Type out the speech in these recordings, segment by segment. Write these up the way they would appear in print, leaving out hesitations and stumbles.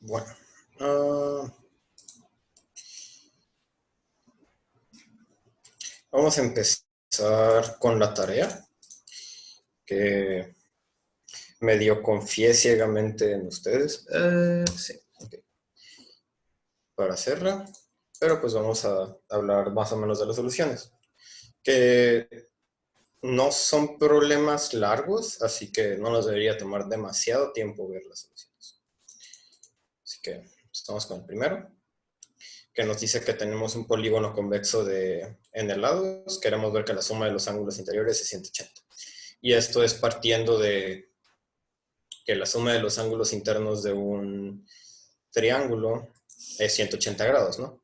Bueno, ah, vamos a empezar con la tarea que medio confié ciegamente en ustedes. Sí, ok, para hacerla, pero pues vamos a hablar más o menos de las soluciones, que no son problemas largos, así que no nos debería tomar demasiado tiempo ver las soluciones. Así que estamos con el primero, que nos dice que tenemos un polígono convexo de n lados. Queremos ver que la suma de los ángulos interiores es 180. Y esto es partiendo de que la suma de los ángulos internos de un triángulo es 180 grados, ¿no?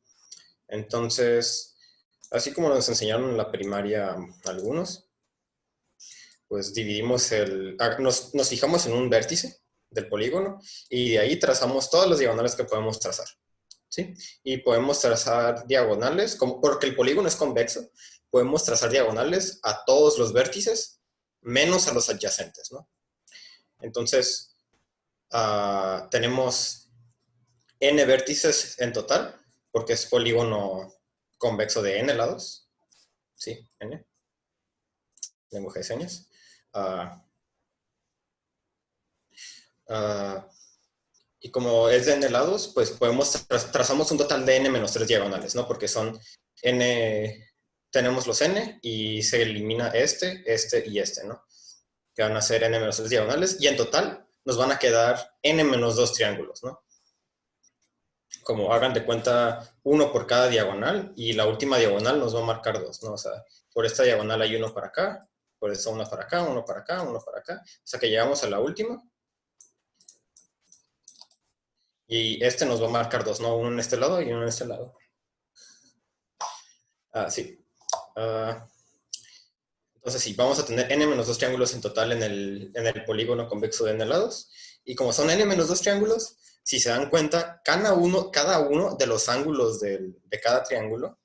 Entonces, así como nos enseñaron en la primaria algunos, pues dividimos nos fijamos en un vértice del polígono y de ahí trazamos todas las diagonales que podemos trazar, ¿sí? Y podemos trazar diagonales, porque el polígono es convexo, podemos trazar diagonales a todos los vértices, menos a los adyacentes, ¿no? Entonces, tenemos n vértices en total, porque es polígono convexo de n lados, ¿sí? N, lenguaje de señas. Uh, uh, y como es de n lados, pues trazamos un total de n menos 3 diagonales, ¿no? Porque son n, tenemos los n y se elimina este y este, ¿no? Que van a ser n menos 3 diagonales, y en total nos van a quedar n menos 2 triángulos, ¿no? Como hagan de cuenta uno por cada diagonal, y la última diagonal nos va a marcar dos, ¿no? O sea, por esta diagonal hay uno para acá, por esta uno para acá, uno para acá, uno para acá, o sea que llegamos a la última, y este nos va a marcar dos, ¿no? Uno en este lado y uno en este lado. Sí. Entonces sí, vamos a tener n menos 2 triángulos en total en el polígono convexo de n lados, y como son n menos 2 triángulos, si se dan cuenta, cada uno de los ángulos de cada triángulo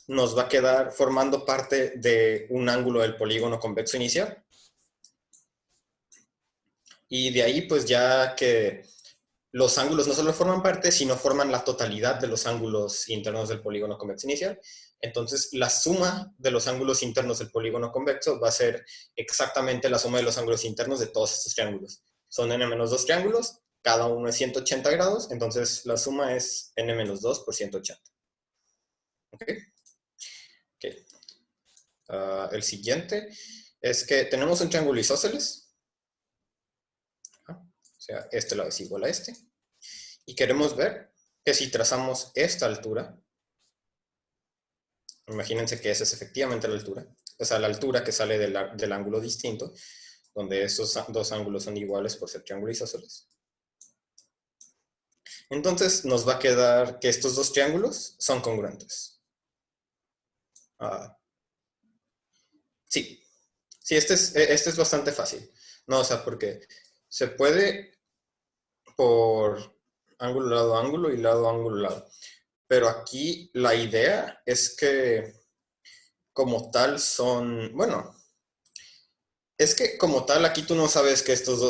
nos va a quedar formando parte de un ángulo del polígono convexo inicial. Y de ahí, pues ya que los ángulos no solo forman parte, sino forman la totalidad de los ángulos internos del polígono convexo inicial. Entonces, la suma de los ángulos internos del polígono convexo va a ser exactamente la suma de los ángulos internos de todos estos triángulos. Son n menos 2 triángulos, cada uno es 180 grados, entonces la suma es n menos 2 por 180. ¿Ok? Ok. El siguiente es que tenemos un triángulo isósceles. O sea, este lado es igual a este. Y queremos ver que si trazamos esta altura, imagínense que esa es efectivamente la altura, o sea, la altura que sale del ángulo distinto, donde esos dos ángulos son iguales por ser triángulo isósceles. Entonces nos va a quedar que estos dos triángulos son congruentes. Sí, sí, este es bastante fácil. No, o sea, porque se puede por ángulo, lado, ángulo y lado, ángulo, lado. Pero aquí la idea es que como tal son, bueno, es que como tal aquí tú no sabes que estos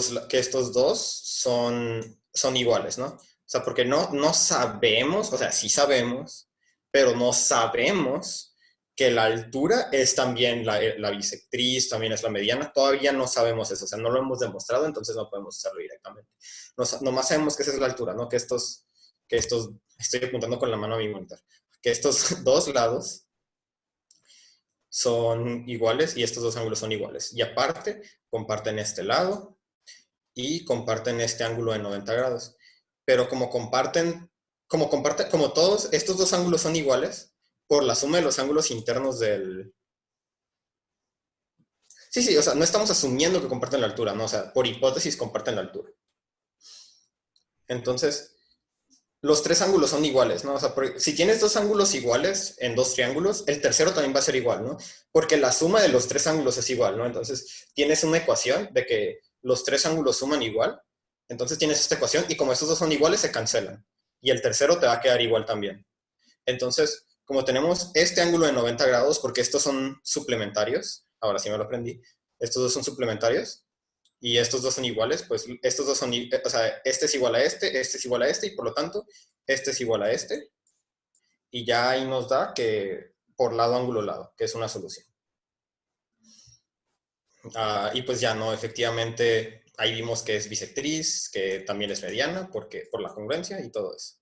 dos son iguales, ¿no? O sea, porque no sabemos, o sea, sí sabemos, pero no sabemos que la altura es también la bisectriz, también es la mediana, todavía no sabemos eso, o sea, no lo hemos demostrado, entonces no podemos usarlo directamente. Nomás sabemos que esa es la altura, ¿no? Estoy apuntando con la mano a mi monitor, que estos dos lados son iguales y estos dos ángulos son iguales. Y aparte, comparten este lado y comparten este ángulo de 90 grados. Pero como todos estos dos ángulos son iguales, por la suma de los ángulos internos del... Sí, sí, o sea, no estamos asumiendo que comparten la altura, ¿no? O sea, por hipótesis comparten la altura. Entonces, los tres ángulos son iguales, ¿no? O sea, si tienes dos ángulos iguales en dos triángulos, el tercero también va a ser igual, ¿no? Porque la suma de los tres ángulos es igual, ¿no? Entonces, tienes una ecuación de que los tres ángulos suman igual. Entonces, tienes esta ecuación y como estos dos son iguales, se cancelan. Y el tercero te va a quedar igual también. Entonces, como tenemos este ángulo de 90 grados, porque estos son suplementarios, ahora sí me lo aprendí, estos dos son suplementarios, y estos dos son iguales, pues estos dos son, o sea, este es igual a este es igual a este, y por lo tanto, este es igual a este, y ya ahí nos da que por lado, ángulo, lado, que es una solución. Y pues ya no, efectivamente, ahí vimos que es bisectriz, que también es mediana, porque, por la congruencia y todo eso.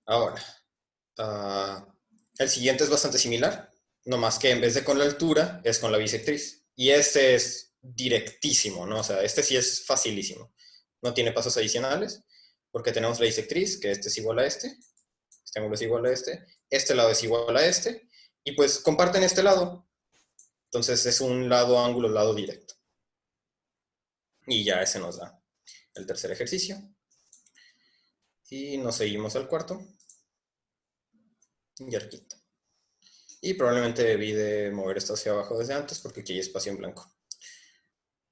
Ahora, uh, el siguiente es bastante similar, nomás que en vez de con la altura, es con la bisectriz. Y este es directísimo, ¿no? O sea, este sí es facilísimo. No tiene pasos adicionales, porque tenemos la bisectriz, que este es igual a este ángulo es igual a este lado es igual a este, y pues comparten este lado. Entonces es un lado, ángulo, lado directo. Y ya ese nos da el tercer ejercicio. Y nos seguimos al cuarto. Y al quinto. Y probablemente debí de mover esto hacia abajo desde antes porque aquí hay espacio en blanco.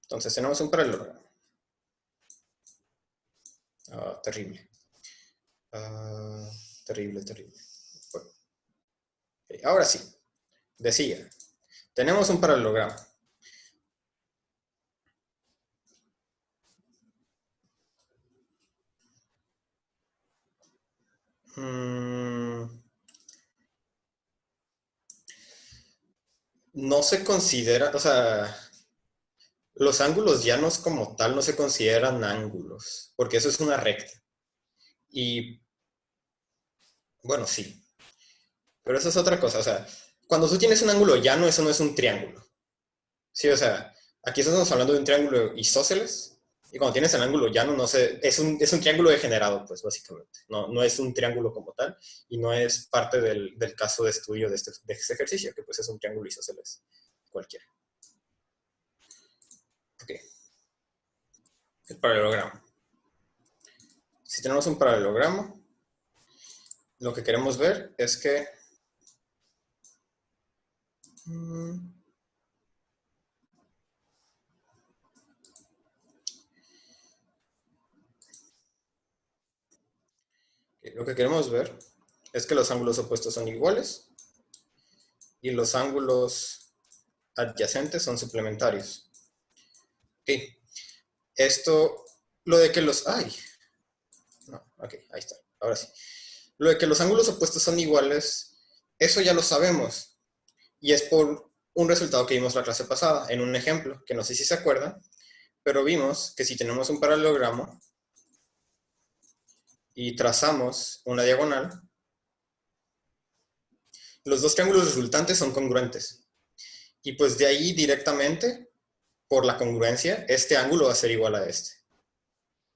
Entonces tenemos un paralelogramo. Terrible. Terrible, terrible. Bueno. Okay. Ahora sí. Decía, tenemos un paralelogramo. No se considera, o sea, los ángulos llanos como tal no se consideran ángulos, porque eso es una recta. Y, bueno, sí, pero eso es otra cosa, o sea, cuando tú tienes un ángulo llano, eso no es un triángulo. Sí, o sea, aquí estamos hablando de un triángulo isósceles, y cuando tienes el ángulo llano, no sé, es un triángulo degenerado, pues, básicamente. No es un triángulo como tal, y no es parte del caso de estudio de este ejercicio, que pues es un triángulo isósceles cualquiera. Ok. El paralelogramo. Si tenemos un paralelogramo, lo que queremos ver es que lo que queremos ver es que los ángulos opuestos son iguales y los ángulos adyacentes son suplementarios. Ok. Esto, lo de que los... ¡Ay! No, ok, ahí está. Ahora sí. Lo de que los ángulos opuestos son iguales, eso ya lo sabemos. Y es por un resultado que vimos la clase pasada, en un ejemplo, que no sé si se acuerdan, pero vimos que si tenemos un paralelogramo y trazamos una diagonal, los dos triángulos resultantes son congruentes. Y pues de ahí directamente, por la congruencia, este ángulo va a ser igual a este.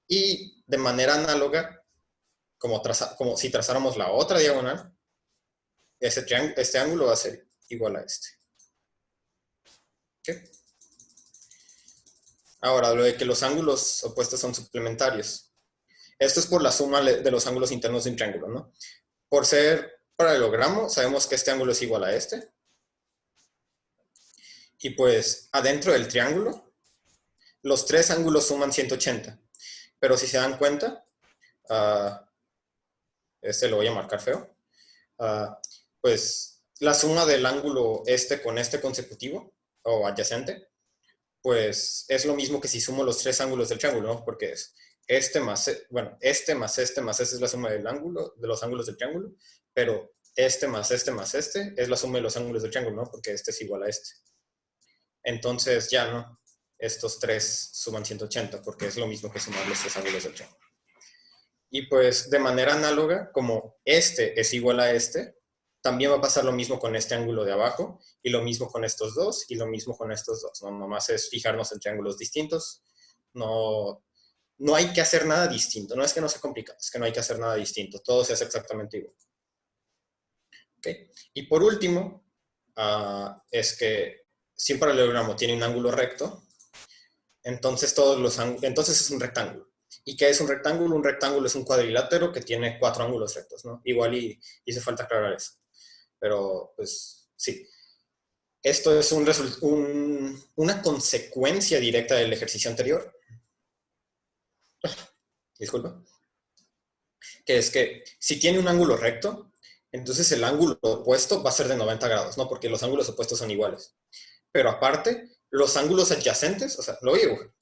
Y de manera análoga, como si trazáramos la otra diagonal, este ángulo va a ser igual a este. ¿Okay? Ahora, lo de que los ángulos opuestos son suplementarios. Esto es por la suma de los ángulos internos de un triángulo, ¿no? Por ser paralelogramo, sabemos que este ángulo es igual a este. Y pues, adentro del triángulo, los tres ángulos suman 180. Pero si se dan cuenta, este lo voy a marcar feo, pues la suma del ángulo este con este consecutivo o adyacente, pues es lo mismo que si sumo los tres ángulos del triángulo, ¿no? Porque es este más, bueno, este más este más este es la suma del ángulo, de los ángulos del triángulo, pero este más este más este es la suma de los ángulos del triángulo, ¿no? Porque este es igual a este. Entonces ya, ¿no? Estos tres suman 180 porque es lo mismo que sumar los tres ángulos del triángulo. Y pues de manera análoga, como este es igual a este, también va a pasar lo mismo con este ángulo de abajo, y lo mismo con estos dos, y lo mismo con estos dos. No, nomás es fijarnos en triángulos distintos. No, no hay que hacer nada distinto. No es que no sea complicado, es que no hay que hacer nada distinto. Todo se hace exactamente igual. ¿Okay? Y por último, es que si un paralelogramo tiene un ángulo recto, entonces entonces es un rectángulo. ¿Y qué es un rectángulo? Un rectángulo es un cuadrilátero que tiene 4 ángulos rectos, ¿no? Igual y hice falta aclarar eso. Pero, pues, sí. Esto es una consecuencia directa del ejercicio anterior. Disculpa. Que es que si tiene un ángulo recto, entonces el ángulo opuesto va a ser de 90 grados, ¿no? Porque los ángulos opuestos son iguales. Pero aparte, los ángulos adyacentes, o sea, lo voy a dibujar.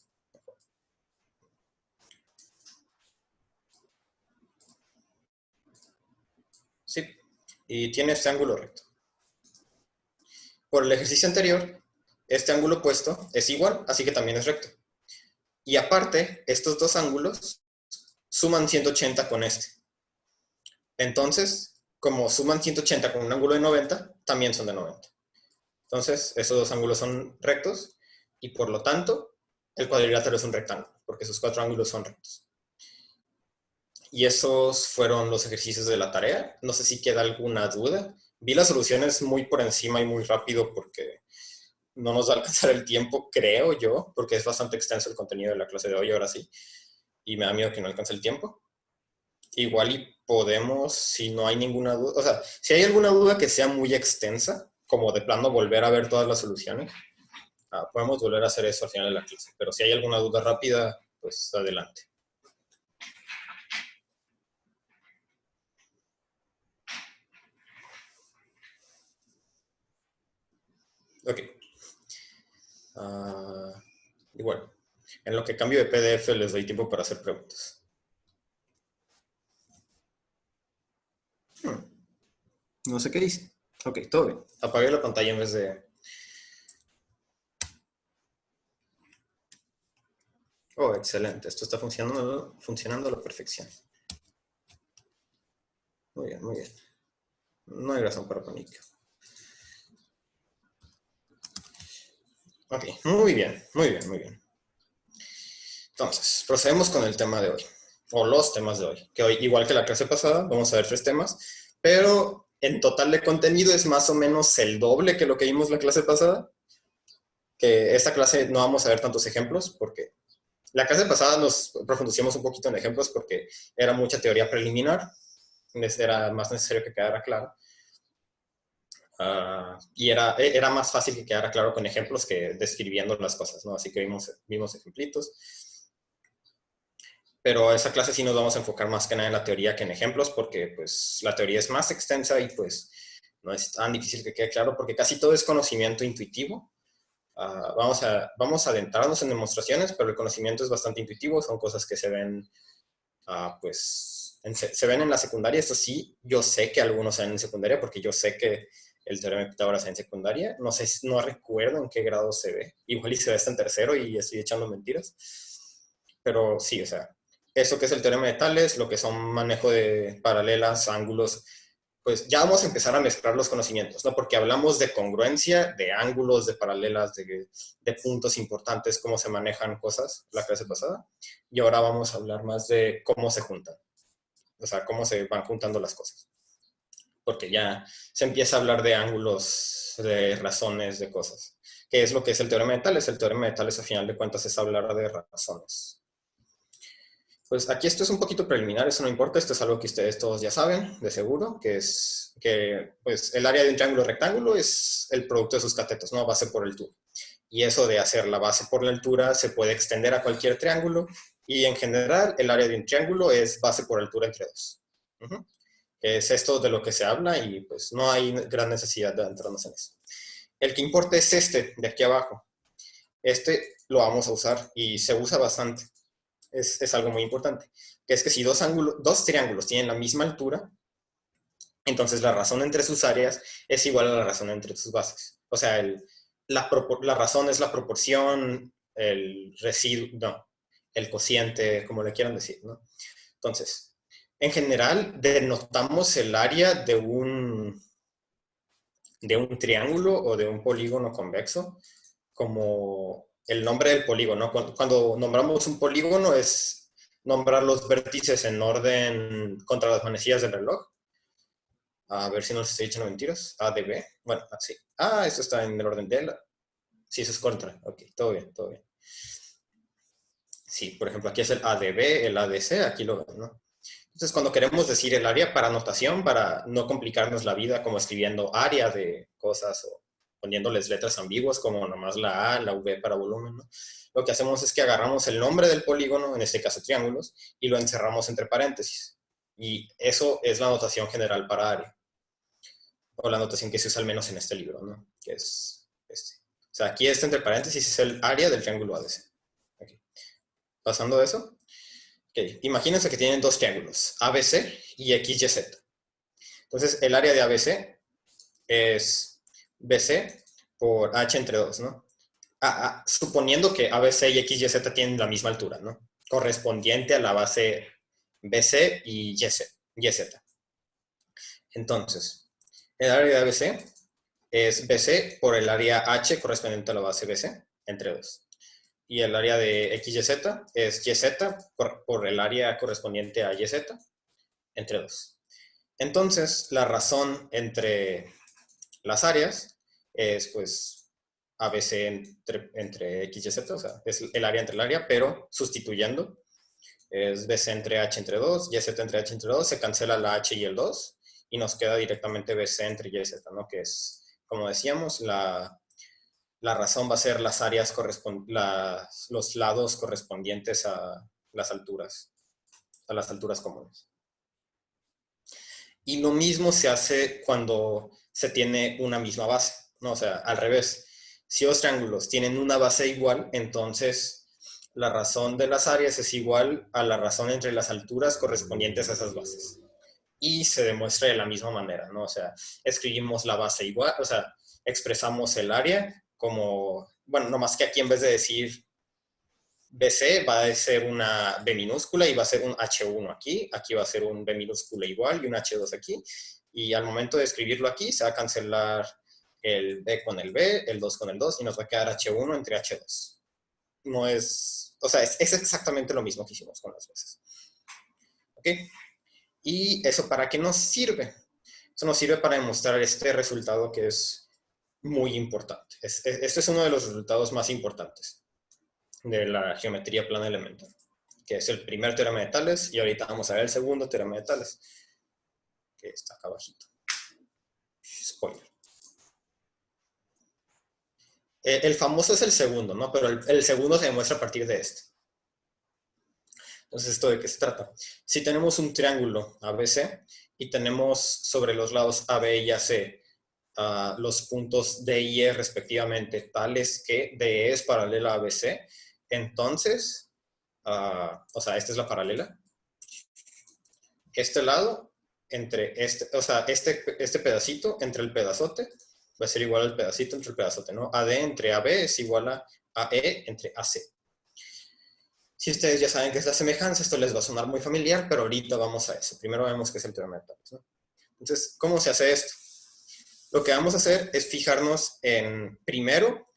Sí, y tiene este ángulo recto. Por el ejercicio anterior, este ángulo opuesto es igual, así que también es recto. Y aparte, estos dos ángulos suman 180 con este. Entonces, como suman 180 con un ángulo de 90, también son de 90. Entonces, esos dos ángulos son rectos y por lo tanto, el cuadrilátero es un rectángulo, porque esos cuatro ángulos son rectos. Y esos fueron los ejercicios de la tarea. No sé si queda alguna duda. Vi las soluciones muy por encima y muy rápido porque no nos va a alcanzar el tiempo, creo yo, porque es bastante extenso el contenido de la clase de hoy, ahora sí. Y me da miedo que no alcance el tiempo. Igual y podemos, si no hay ninguna duda, o sea, si hay alguna duda que sea muy extensa, como de plano volver a ver todas las soluciones, podemos volver a hacer eso al final de la clase. Pero si hay alguna duda rápida, pues adelante. Ok. Igual, en lo que cambio de PDF les doy tiempo para hacer preguntas. No sé qué dice. Ok, todo bien. Apagué la pantalla en vez de... Oh, excelente. Esto está funcionando a la perfección. Muy bien, muy bien. No hay razón para pánico. Ok, muy bien, muy bien, muy bien. Entonces, procedemos con el tema de hoy, o los temas de hoy, que hoy, igual que la clase pasada, vamos a ver 3 temas, pero en total de contenido es más o menos el doble que lo que vimos la clase pasada, que esta clase no vamos a ver tantos ejemplos, porque la clase pasada nos profundizamos un poquito en ejemplos porque era mucha teoría preliminar, era más necesario que quedara claro. Y era más fácil que quedara claro con ejemplos que describiendo las cosas, ¿no? Así que vimos ejemplitos. Pero esa clase sí nos vamos a enfocar más que nada en la teoría que en ejemplos, porque pues la teoría es más extensa y pues no es tan difícil que quede claro, porque casi todo es conocimiento intuitivo. Vamos a adentrarnos en demostraciones, pero el conocimiento es bastante intuitivo, son cosas que se ven, pues, se ven en la secundaria. Esto sí, yo sé que algunos se ven en secundaria, porque yo sé que el teorema de Pitágoras se ve en secundaria. No sé, no recuerdo en qué grado se ve. Igual y se ve hasta en tercero y estoy echando mentiras. Pero sí, o sea, eso que es el teorema de Tales, lo que son manejo de paralelas, ángulos, pues ya vamos a empezar a mezclar los conocimientos, ¿no? Porque hablamos de congruencia, de ángulos, de paralelas, de puntos importantes, cómo se manejan cosas la clase pasada. Y ahora vamos a hablar más de cómo se juntan, o sea, cómo se van juntando las cosas. Porque ya se empieza a hablar de ángulos, de razones, de cosas. ¿Qué es lo que es el teorema de Tales? El teorema de Tales, a final de cuentas, es hablar de razones. Pues aquí esto es un poquito preliminar, eso no importa, esto es algo que ustedes todos ya saben, de seguro, que es que pues, el área de un triángulo rectángulo es el producto de sus catetos, ¿no? Base por altura. Y eso de hacer la base por la altura se puede extender a cualquier triángulo y en general el área de un triángulo es base por altura entre dos. Es esto de lo que se habla y pues no hay gran necesidad de entrarnos en eso. El que importa es este de aquí abajo. Este lo vamos a usar y se usa bastante. Es algo muy importante, que es que si dos triángulos tienen la misma altura, entonces la razón entre sus áreas es igual a la razón entre sus bases. O sea, la razón es la proporción, el residuo, no, el cociente, como le quieran decir, ¿no? Entonces, en general, denotamos el área de un triángulo o de un polígono convexo como el nombre del polígono. Cuando nombramos un polígono es nombrar los vértices en orden contra las manecillas del reloj. A ver si no les estoy echando mentiras. A, de B. Bueno, así. Esto está en el orden de la. Sí, eso es contra. Ok, todo bien, todo bien. Sí, por ejemplo, aquí es el A de B, el A de C, aquí lo ven, ¿no? Entonces, cuando queremos decir el área para notación, para no complicarnos la vida como escribiendo área de cosas o poniéndoles letras ambiguas como nomás la A, la V para volumen, ¿no? Lo que hacemos es que agarramos el nombre del polígono, en este caso triángulos, y lo encerramos entre paréntesis. Y eso es la notación general para área. O la notación que se usa al menos en este libro, ¿no? Que es este. O sea, aquí este entre paréntesis es el área del triángulo ADC. Okay. Pasando de eso, okay. Imagínense que tienen dos triángulos, ABC y XYZ. Entonces, el área de ABC es BC por H entre 2, ¿no? Suponiendo que ABC y XYZ tienen la misma altura, ¿no? Correspondiente a la base BC y YZ. Entonces, el área de ABC es BC por el área H correspondiente a la base BC, entre 2. Y el área de XYZ es YZ por el área correspondiente a YZ, entre 2. Entonces, la razón entre las áreas es, pues, ABC entre XYZ, o sea, es el área entre el área, pero sustituyendo, es BC entre H entre 2, YZ entre H entre 2, se cancela la H y el 2, y nos queda directamente BC entre YZ, ¿no? Que es, como decíamos, la razón va a ser las áreas los lados correspondientes a las alturas comunes. Y lo mismo se hace cuando se tiene una misma base, ¿no? O sea, al revés. Si los triángulos tienen una base igual, entonces la razón de las áreas es igual a la razón entre las alturas correspondientes a esas bases. Y se demuestra de la misma manera, ¿no? O sea, escribimos la base igual, o sea, expresamos el área como, bueno, nomás que aquí en vez de decir BC va a ser una B minúscula y va a ser un H1 aquí, aquí va a ser un B minúscula igual y un H2 aquí, y al momento de escribirlo aquí se va a cancelar el B con el B, el 2 con el 2, y nos va a quedar H1 entre H2. No es, o sea, es exactamente lo mismo que hicimos con las veces. ¿Ok? ¿Y eso para qué nos sirve? Eso nos sirve para demostrar este resultado que es muy importante. Este es uno de los resultados más importantes de la geometría plana elemental, que es el primer teorema de Tales, y ahorita vamos a ver el segundo teorema de Tales, que está acá abajito. Spoiler. El famoso es el segundo, ¿no? Pero el segundo se demuestra a partir de este. Entonces, ¿esto de qué se trata? Si tenemos un triángulo ABC y tenemos sobre los lados AB y AC los puntos D y E respectivamente, tales que DE es paralela a ABC, entonces, o sea, esta es la paralela. Este lado, entre o sea, este pedacito entre el pedazote va a ser igual al pedacito entre el pedazote, ¿no? AD entre AB es igual a AE entre AC. Si ustedes ya saben qué es la semejanza, esto les va a sonar muy familiar, pero ahorita vamos a eso. Primero vemos qué es el teorema de Tales, ¿no? Entonces, ¿cómo se hace esto? Lo que vamos a hacer es fijarnos primero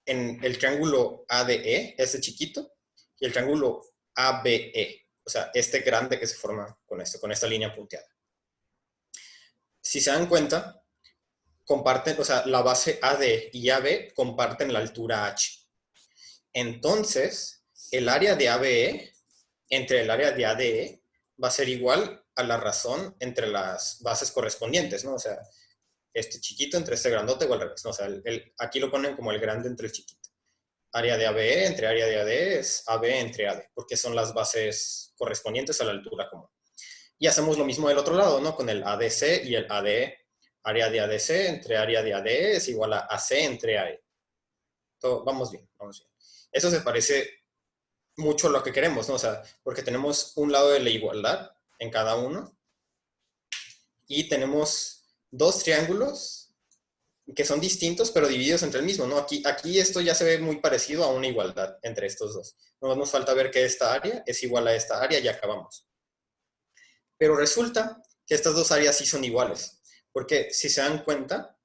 en el triángulo ADE, este chiquito, y el triángulo ABE, o sea, este grande que se forma con esta línea punteada. Si se dan cuenta, comparten, o sea, la base AD y AB comparten la altura H. Entonces, el área de ABE entre el área de ADE va a ser igual a la razón entre las bases correspondientes, ¿no? O sea, este chiquito entre este grandote o al revés, ¿no? O sea, aquí lo ponen como el grande entre el chiquito. Área de ABE entre área de ADE es AB entre AD, porque son las bases correspondientes a la altura común. Y hacemos lo mismo del otro lado, ¿no? Con el ADC y el ADE. Área de ADC entre área de ADE es igual a AC entre AE. Todo, vamos bien, vamos bien. Eso se parece mucho a lo que queremos, ¿no? O sea, porque tenemos un lado de la igualdad en cada uno y tenemos dos triángulos que son distintos pero divididos entre el mismo, ¿no? Aquí esto ya se ve muy parecido a una igualdad entre estos dos. No nos falta ver que esta área es igual a esta área y acabamos. Pero resulta que estas dos áreas sí son iguales, porque si se dan cuenta,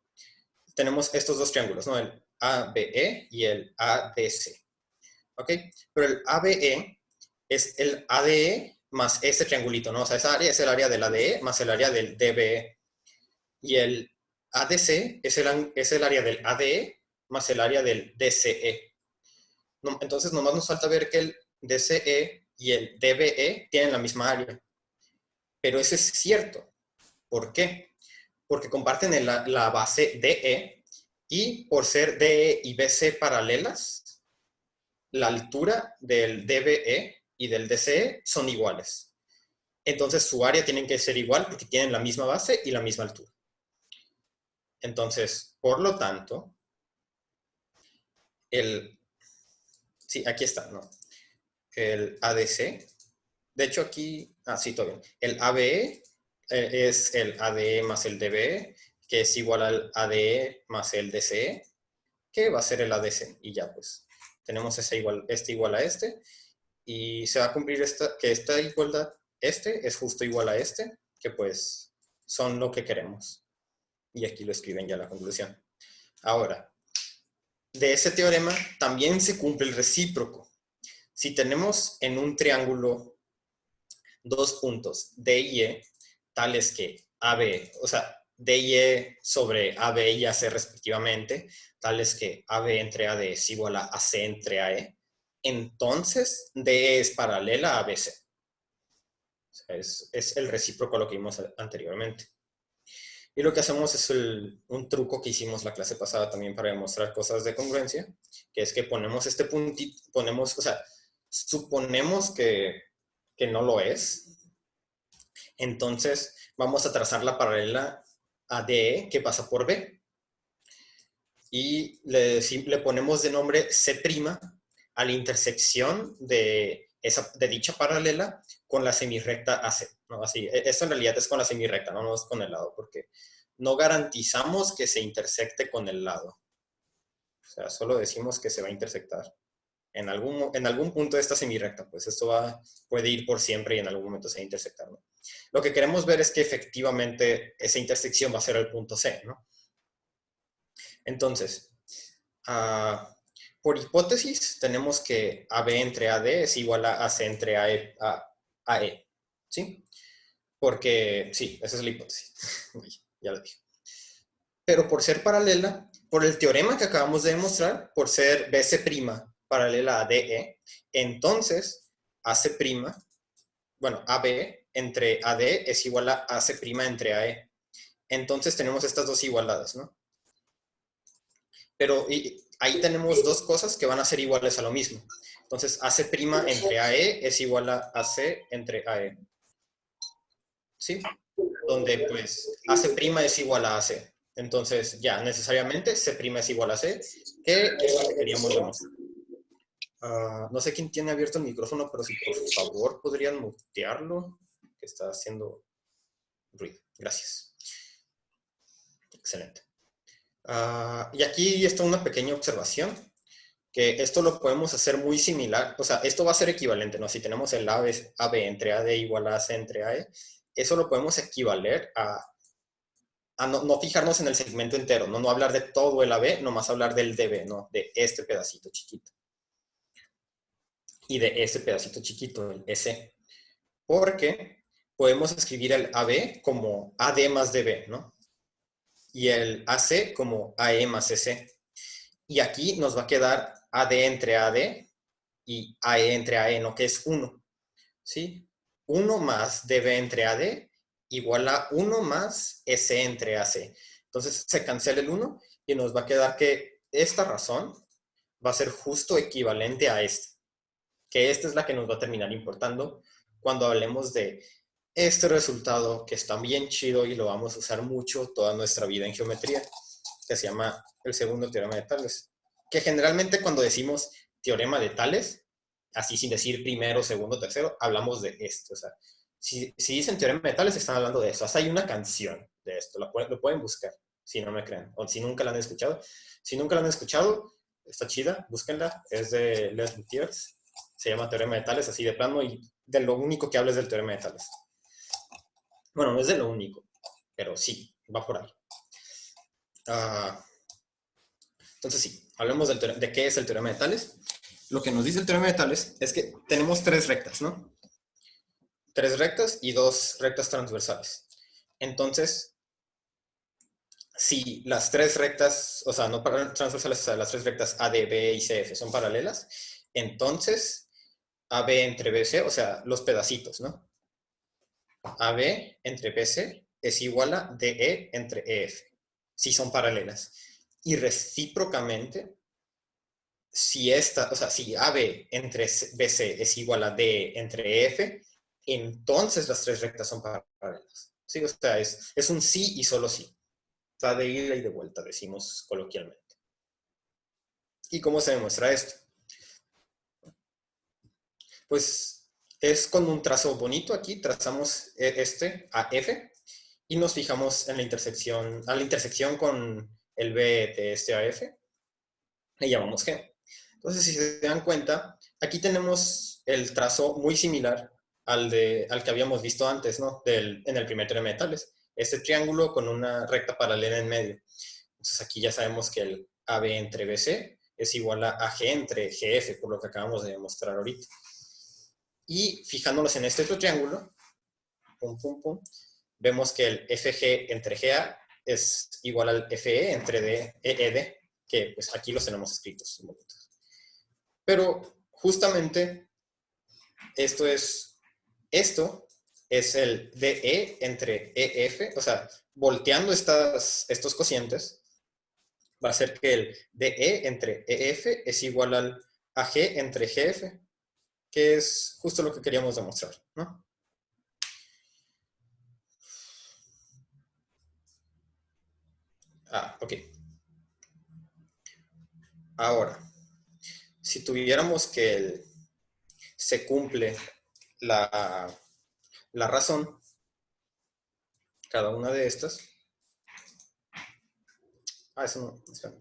tenemos estos dos triángulos, ¿no? El ABE y el ADC. ¿Ok? Pero el ABE es el ADE más este triangulito, ¿no? O sea, esa área es el área del ADE más el área del DBE. Y el ADC es el área del ADE más el área del DCE. No, entonces, nomás nos falta ver que el DCE y el DBE tienen la misma área. Pero eso es cierto. ¿Por qué? Porque comparten la base DE y por ser DE y BC paralelas, la altura del DBE y del DCE son iguales. Entonces su área tiene que ser igual porque tienen la misma base y la misma altura. Entonces, por lo tanto, Sí, aquí está, ¿no? El ADC. De hecho, aquí, sí, todo bien. El ABE es el ADE más el DBE, que es igual al ADE más el DCE, que va a ser el ADC. Y ya, pues, tenemos este igual a este. Y se va a cumplir que esta igualdad, este es justo igual a este, que pues son lo que queremos. Y aquí lo escriben ya la conclusión. Ahora, de ese teorema también se cumple el recíproco. Si tenemos en un triángulo dos puntos D y E, tales que AB, o sea, D y E sobre AB y AC respectivamente, tales que AB entre AD es igual a AC entre AE, entonces DE es paralela a ABC. O sea, es el recíproco a lo que vimos anteriormente. Y lo que hacemos es un truco que hicimos la clase pasada también para demostrar cosas de congruencia, que es que ponemos este puntito, o sea, suponemos que no lo es, entonces vamos a trazar la paralela a DE que pasa por B. Y le ponemos de nombre C' a la intersección de dicha paralela con la semirrecta AC. ¿No? Así, esto en realidad es con la semirrecta, no es con el lado, porque no garantizamos que se intersecte con el lado. O sea, solo decimos que se va a intersectar en algún punto de esta semirrecta. Pues esto puede ir por siempre y en algún momento se va a intersectar, ¿no? Lo que queremos ver es que efectivamente esa intersección va a ser el punto C, ¿no? Entonces, por hipótesis, tenemos que AB entre AD es igual a AC entre AE, ¿sí? Porque, sí, esa es la hipótesis. Ya lo dije. Pero por ser paralela, por el teorema que acabamos de demostrar, por ser BC' paralela a DE, entonces AC', bueno, AB entre AD es igual a AC' entre AE. Entonces tenemos estas dos igualdades, ¿no? Pero ahí tenemos dos cosas que van a ser iguales a lo mismo. Entonces, AC' entre AE es igual a AC entre AE. ¿Sí? Donde pues AC' es igual a AC. Entonces, ya, necesariamente C' es igual a C, que es lo que queríamos demostrar. No sé quién tiene abierto el micrófono, pero si por favor podrían mutearlo, que está haciendo ruido. Gracias. Excelente. Y aquí está una pequeña observación, que esto lo podemos hacer muy similar, o sea, esto va a ser equivalente, ¿no? Si tenemos el AB entre AD igual a AC entre AE, eso lo podemos equivaler a no fijarnos en el segmento entero, ¿no? No hablar de todo el AB, nomás hablar del DB, ¿no? De este pedacito chiquito. Y de este pedacito chiquito, el S. Porque podemos escribir el AB como AD más DB, ¿no? Y el AC como AE más EC. Y aquí nos va a quedar AD entre AD y AE entre AE, ¿no? Que es 1, ¿sí? 1 más DB entre AD igual a 1 más EC entre AC. Entonces se cancela el 1 y nos va a quedar que esta razón va a ser justo equivalente a esta. Que esta es la que nos va a terminar importando cuando hablemos de este resultado que está bien chido y lo vamos a usar mucho toda nuestra vida en geometría, que se llama el segundo teorema de Tales. Que generalmente cuando decimos teorema de Tales, así sin decir primero, segundo, tercero, hablamos de esto. O sea, si dicen teorema de Tales, están hablando de eso. Hasta hay una canción de esto, lo pueden buscar, si no me creen, o si nunca la han escuchado. Si nunca la han escuchado, está chida, búsquenla, es de Les Luthiers, se llama teorema de Tales, así de plano, y de lo único que habla es del teorema de Tales. Bueno, no es de lo único, pero sí, va por ahí. Entonces sí, hablemos de qué es el teorema de Tales. Lo que nos dice el teorema de Tales es que tenemos tres rectas, ¿no? Tres rectas y dos rectas transversales. Entonces, si las tres rectas, o sea, no transversales, o sea, las tres rectas A, D, B y C, F son paralelas, entonces AB entre BC, o sea, los pedacitos, ¿no? AB entre BC es igual a DE entre EF, si son paralelas. Y recíprocamente, si si AB entre BC es igual a D entre EF, entonces las tres rectas son paralelas. ¿Sí? O sea, es un sí y solo sí. O sea, de ida y de vuelta, decimos coloquialmente. ¿Y cómo se demuestra esto? Pues es con un trazo bonito aquí, trazamos este a F y nos fijamos en la intersección, a la intersección con el B de este a F, le llamamos G. Entonces, si se dan cuenta, aquí tenemos el trazo muy similar al que habíamos visto antes, ¿no? En el primer teorema de Tales. Este triángulo con una recta paralela en medio. Entonces, aquí ya sabemos que el AB entre BC es igual a AG entre GF, por lo que acabamos de demostrar ahorita. Y fijándonos en este otro triángulo, pum, pum, pum, vemos que el FG entre GA es igual al FE entre EED, que pues aquí los tenemos escritos. Pero justamente esto es el DE entre EF, o sea, volteando estos cocientes, va a ser que el DE entre EF es igual al AG entre GF, que es justo lo que queríamos demostrar, ¿no? Ok. Ahora, si tuviéramos que se cumple la razón, cada una de estas. Eso no, espera.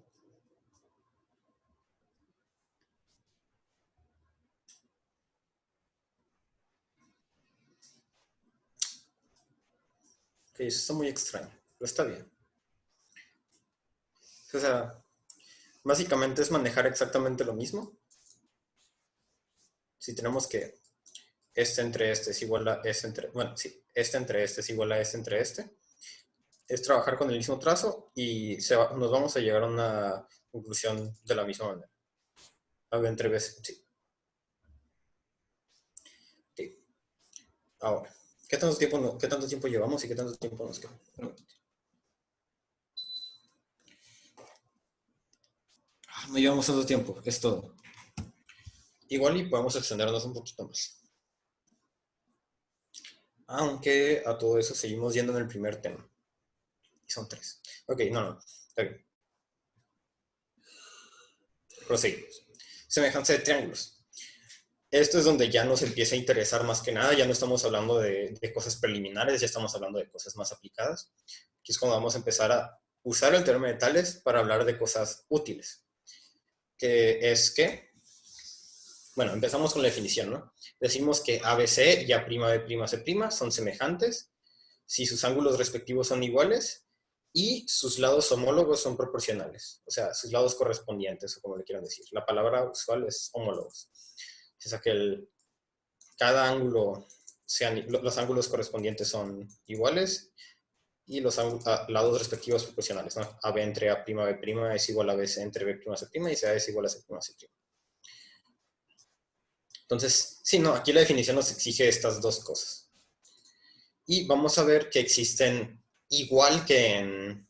Ok, eso está muy extraño, pero está bien. O sea, básicamente es manejar exactamente lo mismo. Si tenemos que este entre este es igual a este entre, bueno, sí, este entre este es igual a este entre este, es trabajar con el mismo trazo y nos vamos a llegar a una conclusión de la misma manera. A ver, entre veces, sí. Sí. Ahora, ¿qué tanto tiempo llevamos y qué tanto tiempo nos queda? No llevamos tanto tiempo, es todo. Igual y podemos extendernos un poquito más. Aunque a todo eso seguimos yendo en el primer tema. Y son 3. Ok, no. Está bien. Proseguimos. Semejanza de triángulos. Esto es donde ya nos empieza a interesar más que nada. Ya no estamos hablando de cosas preliminares, ya estamos hablando de cosas más aplicadas. Aquí es cuando vamos a empezar a usar el teorema de Tales para hablar de cosas útiles. Que es que, bueno, empezamos con la definición, ¿no? Decimos que ABC y A'B'C' son semejantes si sus ángulos respectivos son iguales y sus lados homólogos son proporcionales, o sea, sus lados correspondientes, o como le quieran decir. La palabra usual es homólogos. O sea, que cada ángulo, los ángulos correspondientes son iguales y los lados respectivos proporcionales, ¿no? AB entre A'B' es igual a BC entre B'C' y CA es igual a C'C'. Entonces, sí, no, aquí la definición nos exige estas dos cosas. Y vamos a ver que existen, igual que en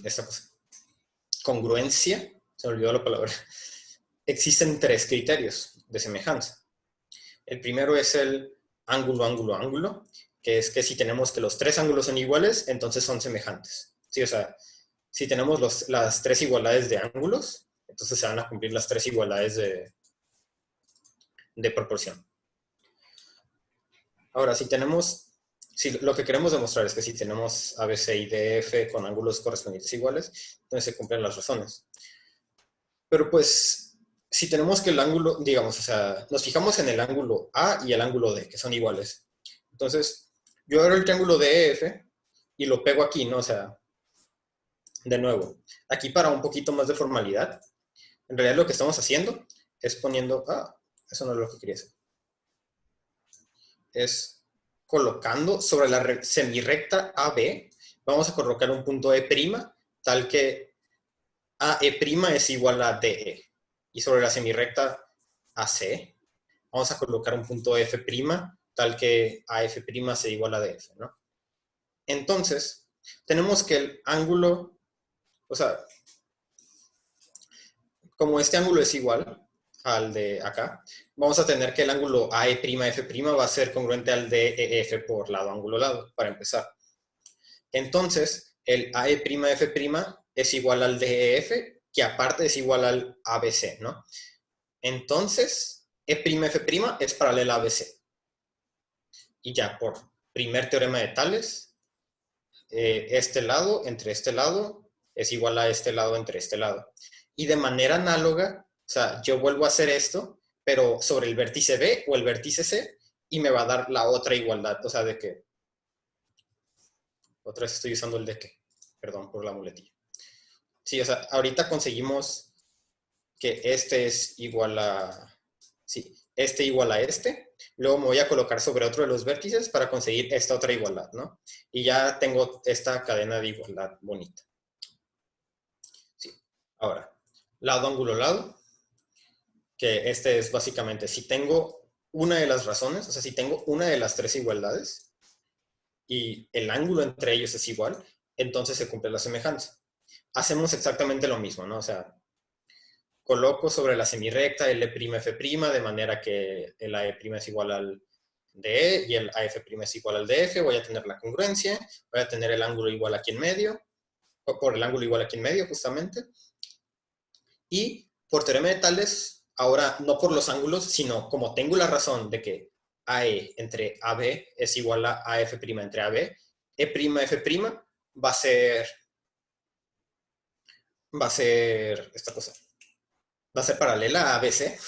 esta cosa, congruencia, se me olvidó la palabra, existen 3 criterios de semejanza. El primero es el ángulo, ángulo, ángulo, que es que si tenemos que los 3 ángulos son iguales, entonces son semejantes. Sí, o sea, si tenemos las 3 igualdades de ángulos, entonces se van a cumplir las 3 igualdades de proporción. Ahora, si lo que queremos demostrar es que si tenemos ABC y DF con ángulos correspondientes iguales, entonces se cumplen las razones. Pero pues, si tenemos que el ángulo, digamos, o sea, nos fijamos en el ángulo A y el ángulo D, que son iguales. Entonces, yo agarro el triángulo DEF y lo pego aquí, ¿no? O sea, de nuevo, aquí para un poquito más de formalidad, en realidad lo que estamos haciendo es poniendo, eso no es lo que quería hacer, es colocando sobre la semirrecta AB, vamos a colocar un punto E', tal que AE' es igual a DE. Y sobre la semirrecta AC, vamos a colocar un punto F', tal que AF' sea igual a DF, ¿no? Entonces, tenemos que el ángulo, o sea, como este ángulo es igual al de acá, vamos a tener que el ángulo AE'F' va a ser congruente al de EF por lado, ángulo, lado, para empezar. Entonces, el AE'F' es igual al DEF, que aparte es igual al ABC, ¿no? Entonces, E'F' es paralela a ABC. Y ya, por primer teorema de Tales, este lado entre este lado es igual a este lado entre este lado. Y de manera análoga, o sea, yo vuelvo a hacer esto, pero sobre el vértice B o el vértice C, y me va a dar la otra igualdad, o sea, de que, otra vez estoy usando el de que, perdón por la muletilla. Sí, o sea, ahorita conseguimos que este es igual a, sí, este igual a este, luego me voy a colocar sobre otro de los vértices para conseguir esta otra igualdad, ¿no? Y ya tengo esta cadena de igualdad bonita. Sí. Ahora, lado, ángulo, lado, que este es básicamente, si tengo una de las razones, o sea, si tengo una de las tres igualdades y el ángulo entre ellos es igual, entonces se cumple la semejanza. Hacemos exactamente lo mismo, ¿no? O sea, coloco sobre la semirrecta el L'F' de manera que el AE' es igual al DE y el AF' es igual al DF, voy a tener la congruencia, voy a tener el ángulo igual aquí en medio, o por el ángulo igual aquí en medio justamente, y por teorema de Tales, ahora no por los ángulos, sino como tengo la razón de que AE entre AB es igual a AF' entre AB, E'F' va a ser esta cosa, va a ser paralela a ABC,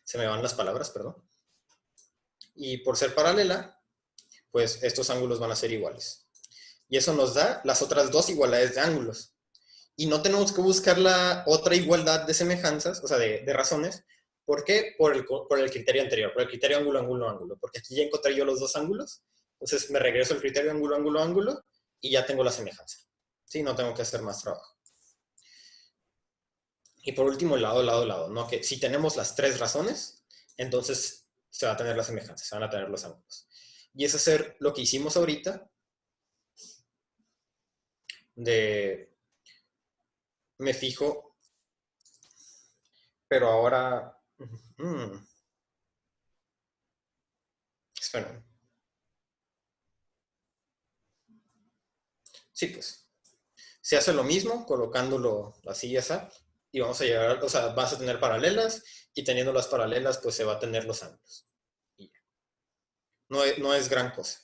se me van las palabras, perdón, y por ser paralela, pues estos ángulos van a ser iguales. Y eso nos da las otras dos igualdades de ángulos. Y no tenemos que buscar la otra igualdad de semejanzas, o sea, de razones. ¿Por qué? Por el criterio anterior, por el criterio ángulo, ángulo, ángulo. Porque aquí ya encontré yo los dos ángulos. Entonces me regreso al criterio ángulo, ángulo, ángulo y ya tengo la semejanza. Sí, no tengo que hacer más trabajo. Y por último, el lado, lado, lado, ¿no? Que si tenemos las tres razones, entonces se va a tener la semejanza, se van a tener los ángulos. Y es hacer lo que hicimos ahorita de me fijo, pero ahora... espera. Sí, pues. Se hace lo mismo colocándolo así y así. Y vamos a llegar, o sea, vas a tener paralelas y teniendo las paralelas, pues se va a tener los ángulos. Y ya. No es gran cosa.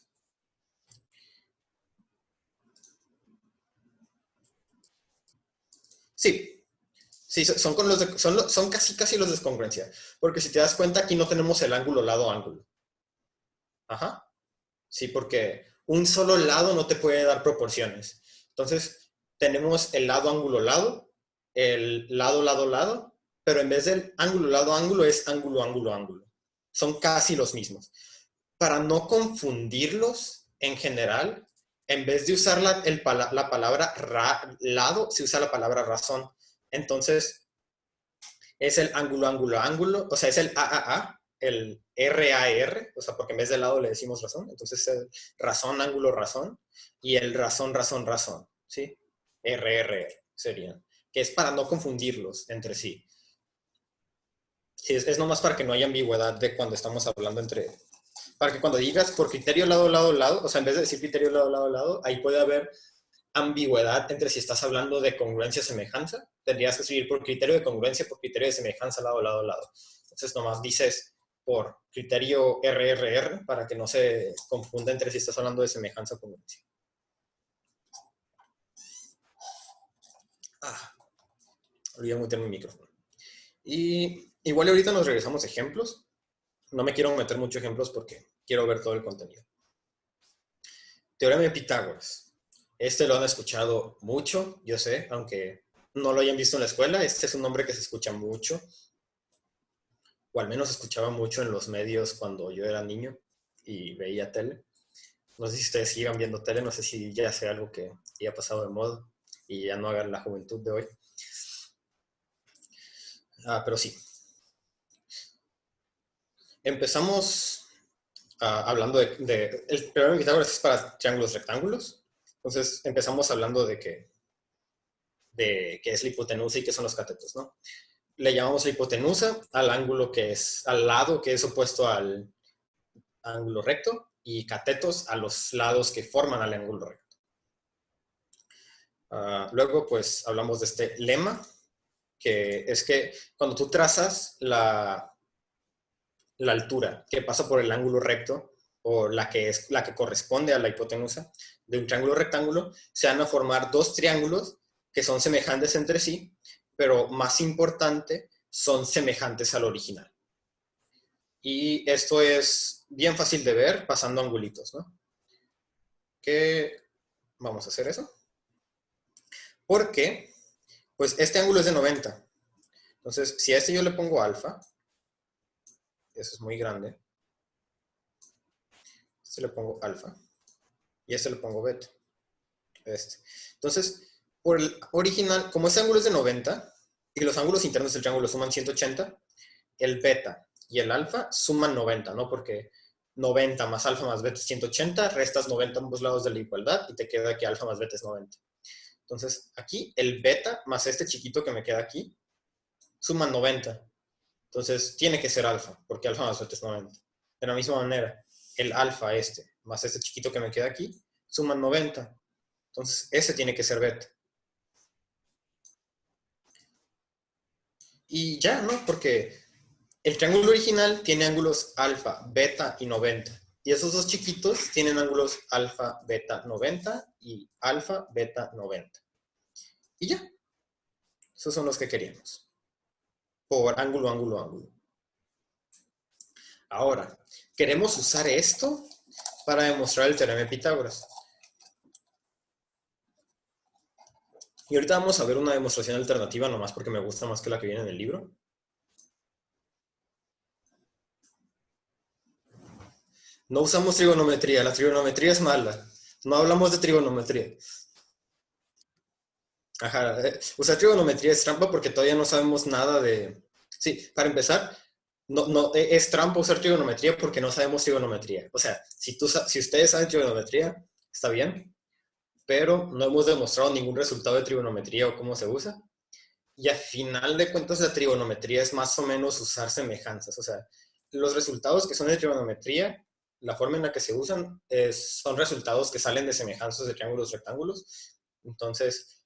Sí, sí, son, con los de- son casi casi los de descongruencia. Porque si te das cuenta, aquí no tenemos el ángulo lado ángulo. Ajá. Sí, porque un solo lado no te puede dar proporciones. Entonces, tenemos el lado ángulo lado, el lado lado lado, pero en vez del ángulo lado ángulo es ángulo ángulo ángulo. Son casi los mismos. Para no confundirlos en general, en vez de usar la palabra lado, se usa la palabra razón. Entonces, es el ángulo, ángulo, ángulo, o sea, es el AAA, el RAR, o sea, porque en vez de lado le decimos razón, entonces es razón, ángulo, razón, y el razón, razón, razón, ¿sí? RRR serían, que es para no confundirlos entre sí. Sí, es nomás para que no haya ambigüedad de cuando estamos hablando entre, para que cuando digas por criterio lado, lado, lado, o sea, en vez de decir criterio lado, lado, lado, ahí puede haber ambigüedad entre si estás hablando de congruencia o semejanza. Tendrías que escribir por criterio de congruencia, por criterio de semejanza, lado, lado, lado. Entonces nomás dices por criterio RRR para que no se confunda entre si estás hablando de semejanza o congruencia. Olvidé mutear mi micrófono. Y igual ahorita nos regresamos a ejemplos. No me quiero meter muchos ejemplos porque quiero ver todo el contenido. Teorema de Pitágoras. Este lo han escuchado mucho, yo sé, aunque no lo hayan visto en la escuela. Este es un nombre que se escucha mucho, o al menos escuchaba mucho en los medios cuando yo era niño y veía tele. No sé si ustedes sigan viendo tele, no sé si ya sea algo que ya ha pasado de moda y ya no hagan la juventud de hoy. Pero sí. Empezamos hablando el teorema de Pitágoras es para triángulos rectángulos. Entonces empezamos hablando de qué es la hipotenusa y qué son los catetos, ¿no? Le llamamos la hipotenusa al ángulo que es, al lado que es opuesto al ángulo recto y catetos a los lados que forman al ángulo recto. Luego, pues, hablamos de este lema, que es que cuando tú trazas la altura que pasa por el ángulo recto, o la que es la que corresponde a la hipotenusa de un triángulo rectángulo, se van a formar dos triángulos que son semejantes entre sí, pero más importante, son semejantes al original. Y esto es bien fácil de ver pasando angulitos, ¿no? Que vamos a hacer eso. Porque, pues este ángulo es de 90. Entonces, si a este yo le pongo alfa, eso es muy grande, este le pongo alfa, y este le pongo beta. Entonces, por el original, como este ángulo es de 90, y los ángulos internos del triángulo suman 180, el beta y el alfa suman 90, ¿no? Porque 90 más alfa más beta es 180, restas 90 a ambos lados de la igualdad y te queda que alfa más beta es 90. Entonces, aquí el beta más este chiquito que me queda aquí suman 90. Entonces, tiene que ser alfa, porque alfa más beta es 90. De la misma manera, el alfa más este chiquito que me queda aquí suman 90. Entonces, ese tiene que ser beta. Y ya, ¿no? Porque el triángulo original tiene ángulos alfa, beta y 90. Y esos dos chiquitos tienen ángulos alfa, beta, 90 y alfa, beta, 90. Y ya. Esos son los que queríamos. Por ángulo, ángulo, ángulo. Ahora, queremos usar esto para demostrar el teorema de Pitágoras. Y ahorita vamos a ver una demostración alternativa, nomás porque me gusta más que la que viene en el libro. No usamos trigonometría, la trigonometría es mala. No hablamos de trigonometría. Ajá, usar trigonometría es trampa porque todavía no sabemos nada de... Sí, para empezar, es trampa usar trigonometría porque no sabemos trigonometría. O sea, si ustedes saben trigonometría, está bien, pero no hemos demostrado ningún resultado de trigonometría o cómo se usa. Y a final de cuentas, la trigonometría es más o menos usar semejanzas. O sea, los resultados que son de trigonometría, la forma en la que se usan, son resultados que salen de semejanzas de triángulos rectángulos. Entonces,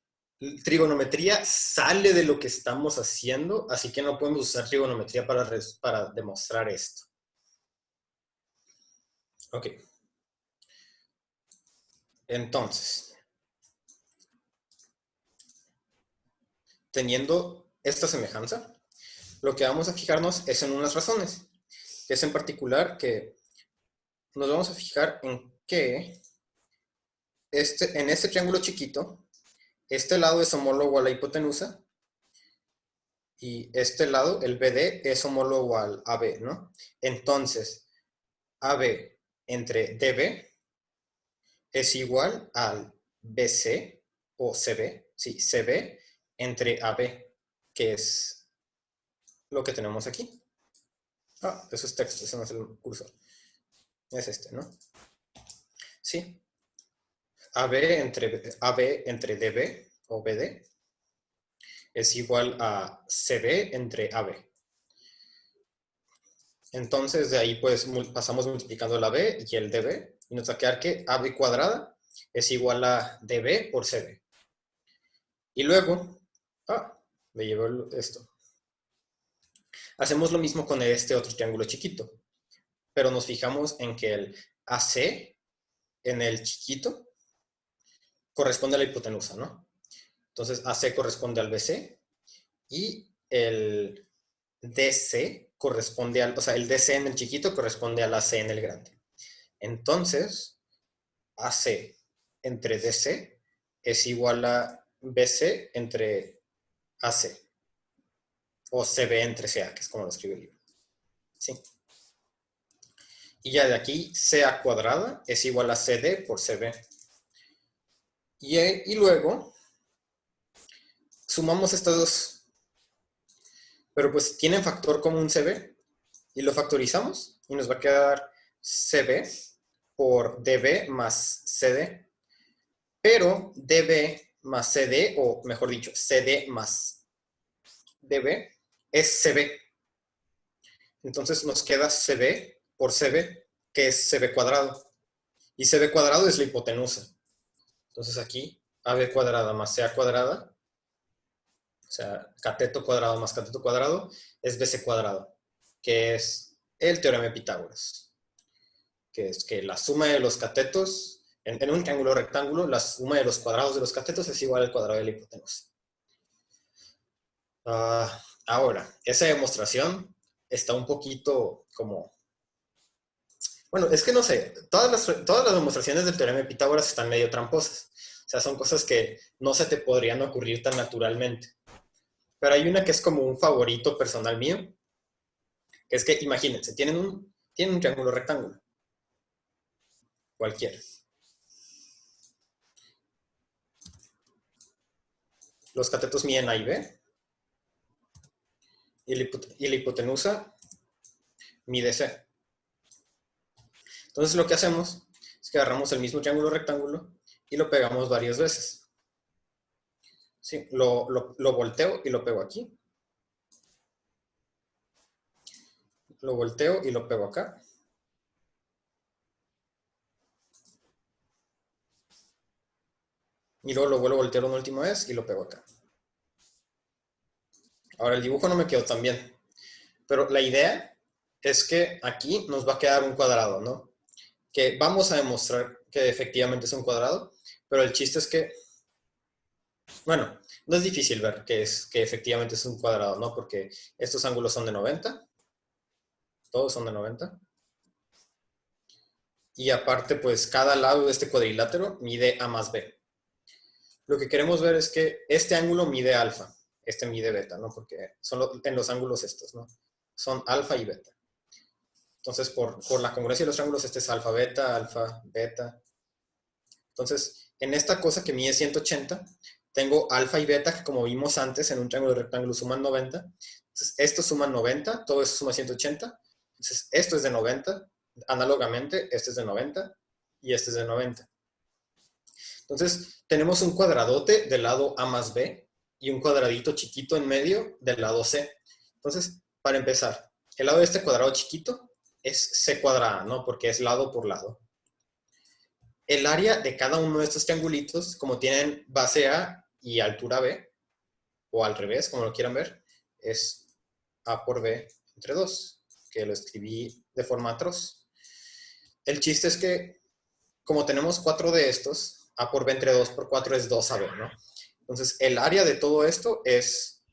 trigonometría sale de lo que estamos haciendo, así que no podemos usar trigonometría para demostrar esto. Ok. Entonces, teniendo esta semejanza, lo que vamos a fijarnos es en unas razones, que es en particular que nos vamos a fijar en que en este triángulo chiquito, este lado es homólogo a la hipotenusa y este lado, el BD, es homólogo al AB, ¿no? Entonces, AB entre DB es igual al BC o CB, sí, CB entre AB, que es lo que tenemos aquí. Ah, eso es texto, eso no es el cursor. Es este, ¿no? Sí. AB entre DB o BD es igual a CB entre AB. Entonces, de ahí pues pasamos multiplicando la B y el DB, y nos va a quedar que AB cuadrada es igual a DB por CB. Y luego, me llevo esto. Hacemos lo mismo con este otro triángulo chiquito, pero nos fijamos en que el AC en el chiquito corresponde a la hipotenusa, ¿no? Entonces, AC corresponde al BC y el DC corresponde al, o sea, el DC en el chiquito corresponde al AC en el grande. Entonces, AC entre DC es igual a BC entre AC, o CB entre CA, que es como lo escribe el libro. ¿Sí? Y ya de aquí, CA cuadrada es igual a CD por CB. Y luego, sumamos estas dos. Pero pues tienen factor común CB. Y lo factorizamos y nos va a quedar CB por DB más CD. Pero DB más CD, o mejor dicho, CD más DB, es CB. Entonces nos queda CB por CB, que es CB cuadrado. Y CB cuadrado es la hipotenusa. Entonces aquí AB cuadrada más CA cuadrada, o sea, cateto cuadrado más cateto cuadrado, es BC cuadrado, que es el teorema de Pitágoras, que es que la suma de los catetos, en un triángulo rectángulo, la suma de los cuadrados de los catetos es igual al cuadrado de la hipotenusa. Ahora, esa demostración está un poquito como... Bueno, es que no sé, todas las demostraciones del teorema de Pitágoras están medio tramposas. O sea, son cosas que no se te podrían ocurrir tan naturalmente. Pero hay una que es como un favorito personal mío, que es que, imagínense, tienen un triángulo rectángulo, cualquiera. Los catetos miden A y B, y la hipotenusa mide C. Entonces lo que hacemos es que agarramos el mismo triángulo rectángulo y lo pegamos varias veces. ¿Sí? Lo volteo y lo pego aquí. Lo volteo y lo pego acá. Y luego lo vuelvo a voltear una última vez y lo pego acá. Ahora el dibujo no me quedó tan bien, pero la idea es que aquí nos va a quedar un cuadrado, ¿no? Que vamos a demostrar que efectivamente es un cuadrado, pero el chiste es que, bueno, no es difícil ver que efectivamente es un cuadrado, ¿no? Porque estos ángulos son de 90, todos son de 90. Y aparte, pues cada lado de este cuadrilátero mide A más B. Lo que queremos ver es que este ángulo mide alfa, este mide beta, ¿no? Porque son en los ángulos estos, ¿no? Son alfa y beta. Entonces, por la congruencia de los triángulos, este es alfa, beta. Entonces, en esta cosa que mide 180, tengo alfa y beta, que como vimos antes, en un triángulo rectángulo suman 90. Entonces, estos suman 90, todo eso suma 180. Entonces, esto es de 90. Análogamente, este es de 90 y este es de 90. Entonces, tenemos un cuadradote del lado A más B y un cuadradito chiquito en medio del lado C. Entonces, para empezar, el lado de este cuadrado chiquito es C cuadrada, ¿no? Porque es lado por lado. El área de cada uno de estos triangulitos, como tienen base A y altura B, o al revés, como lo quieran ver, es A por B entre 2, que lo escribí de forma atroz. El chiste es que, como tenemos 4 de estos, A por B entre 2 por 4 es 2AB, ¿no? Entonces, el área de todo esto es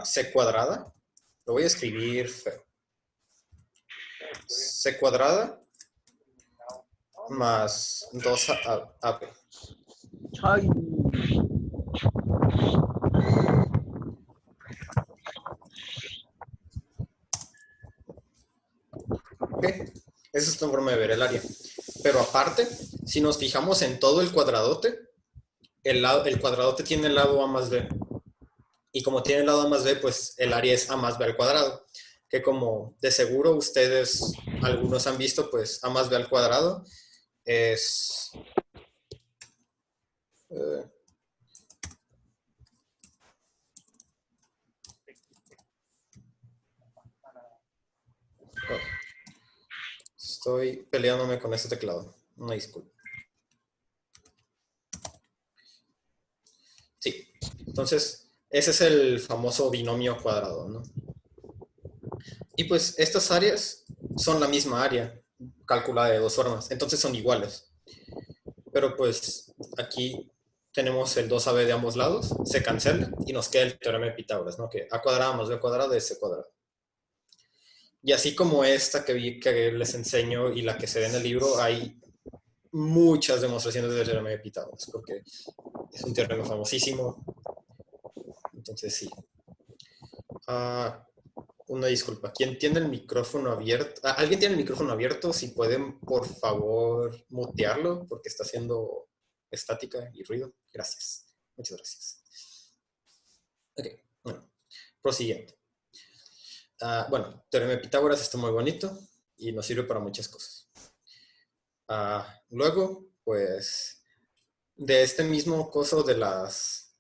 C cuadrada. Lo voy a escribir feo. C cuadrada más 2AB. Ay. ¿Ok? Esa es una forma de ver el área. Pero aparte, si nos fijamos en todo el cuadradote, el cuadradote tiene el lado A más B. Y como tiene el lado A más B, pues el área es A más B al cuadrado. Que como de seguro ustedes, algunos han visto, pues A más B al cuadrado es... estoy peleándome con este teclado. Una disculpa. Sí. Entonces, ese es el famoso binomio cuadrado, ¿no? Y pues estas áreas son la misma área, calculada de dos formas. Entonces son iguales. Pero pues aquí tenemos el 2AB de ambos lados, se cancela y nos queda el teorema de Pitágoras, ¿no? Que A cuadrado más B cuadrado es C cuadrado. Y así como esta que les enseño y la que se ve en el libro, hay muchas demostraciones del teorema de Pitágoras, porque es un teorema famosísimo. Entonces sí. Una disculpa. ¿Quién tiene el micrófono abierto? ¿Alguien tiene el micrófono abierto? Si pueden, por favor, mutearlo, porque está haciendo estática y ruido. Gracias. Muchas gracias. Ok, bueno, prosiguiendo. Bueno, teorema de Pitágoras está muy bonito y nos sirve para muchas cosas. Luego, pues, de este mismo coso de las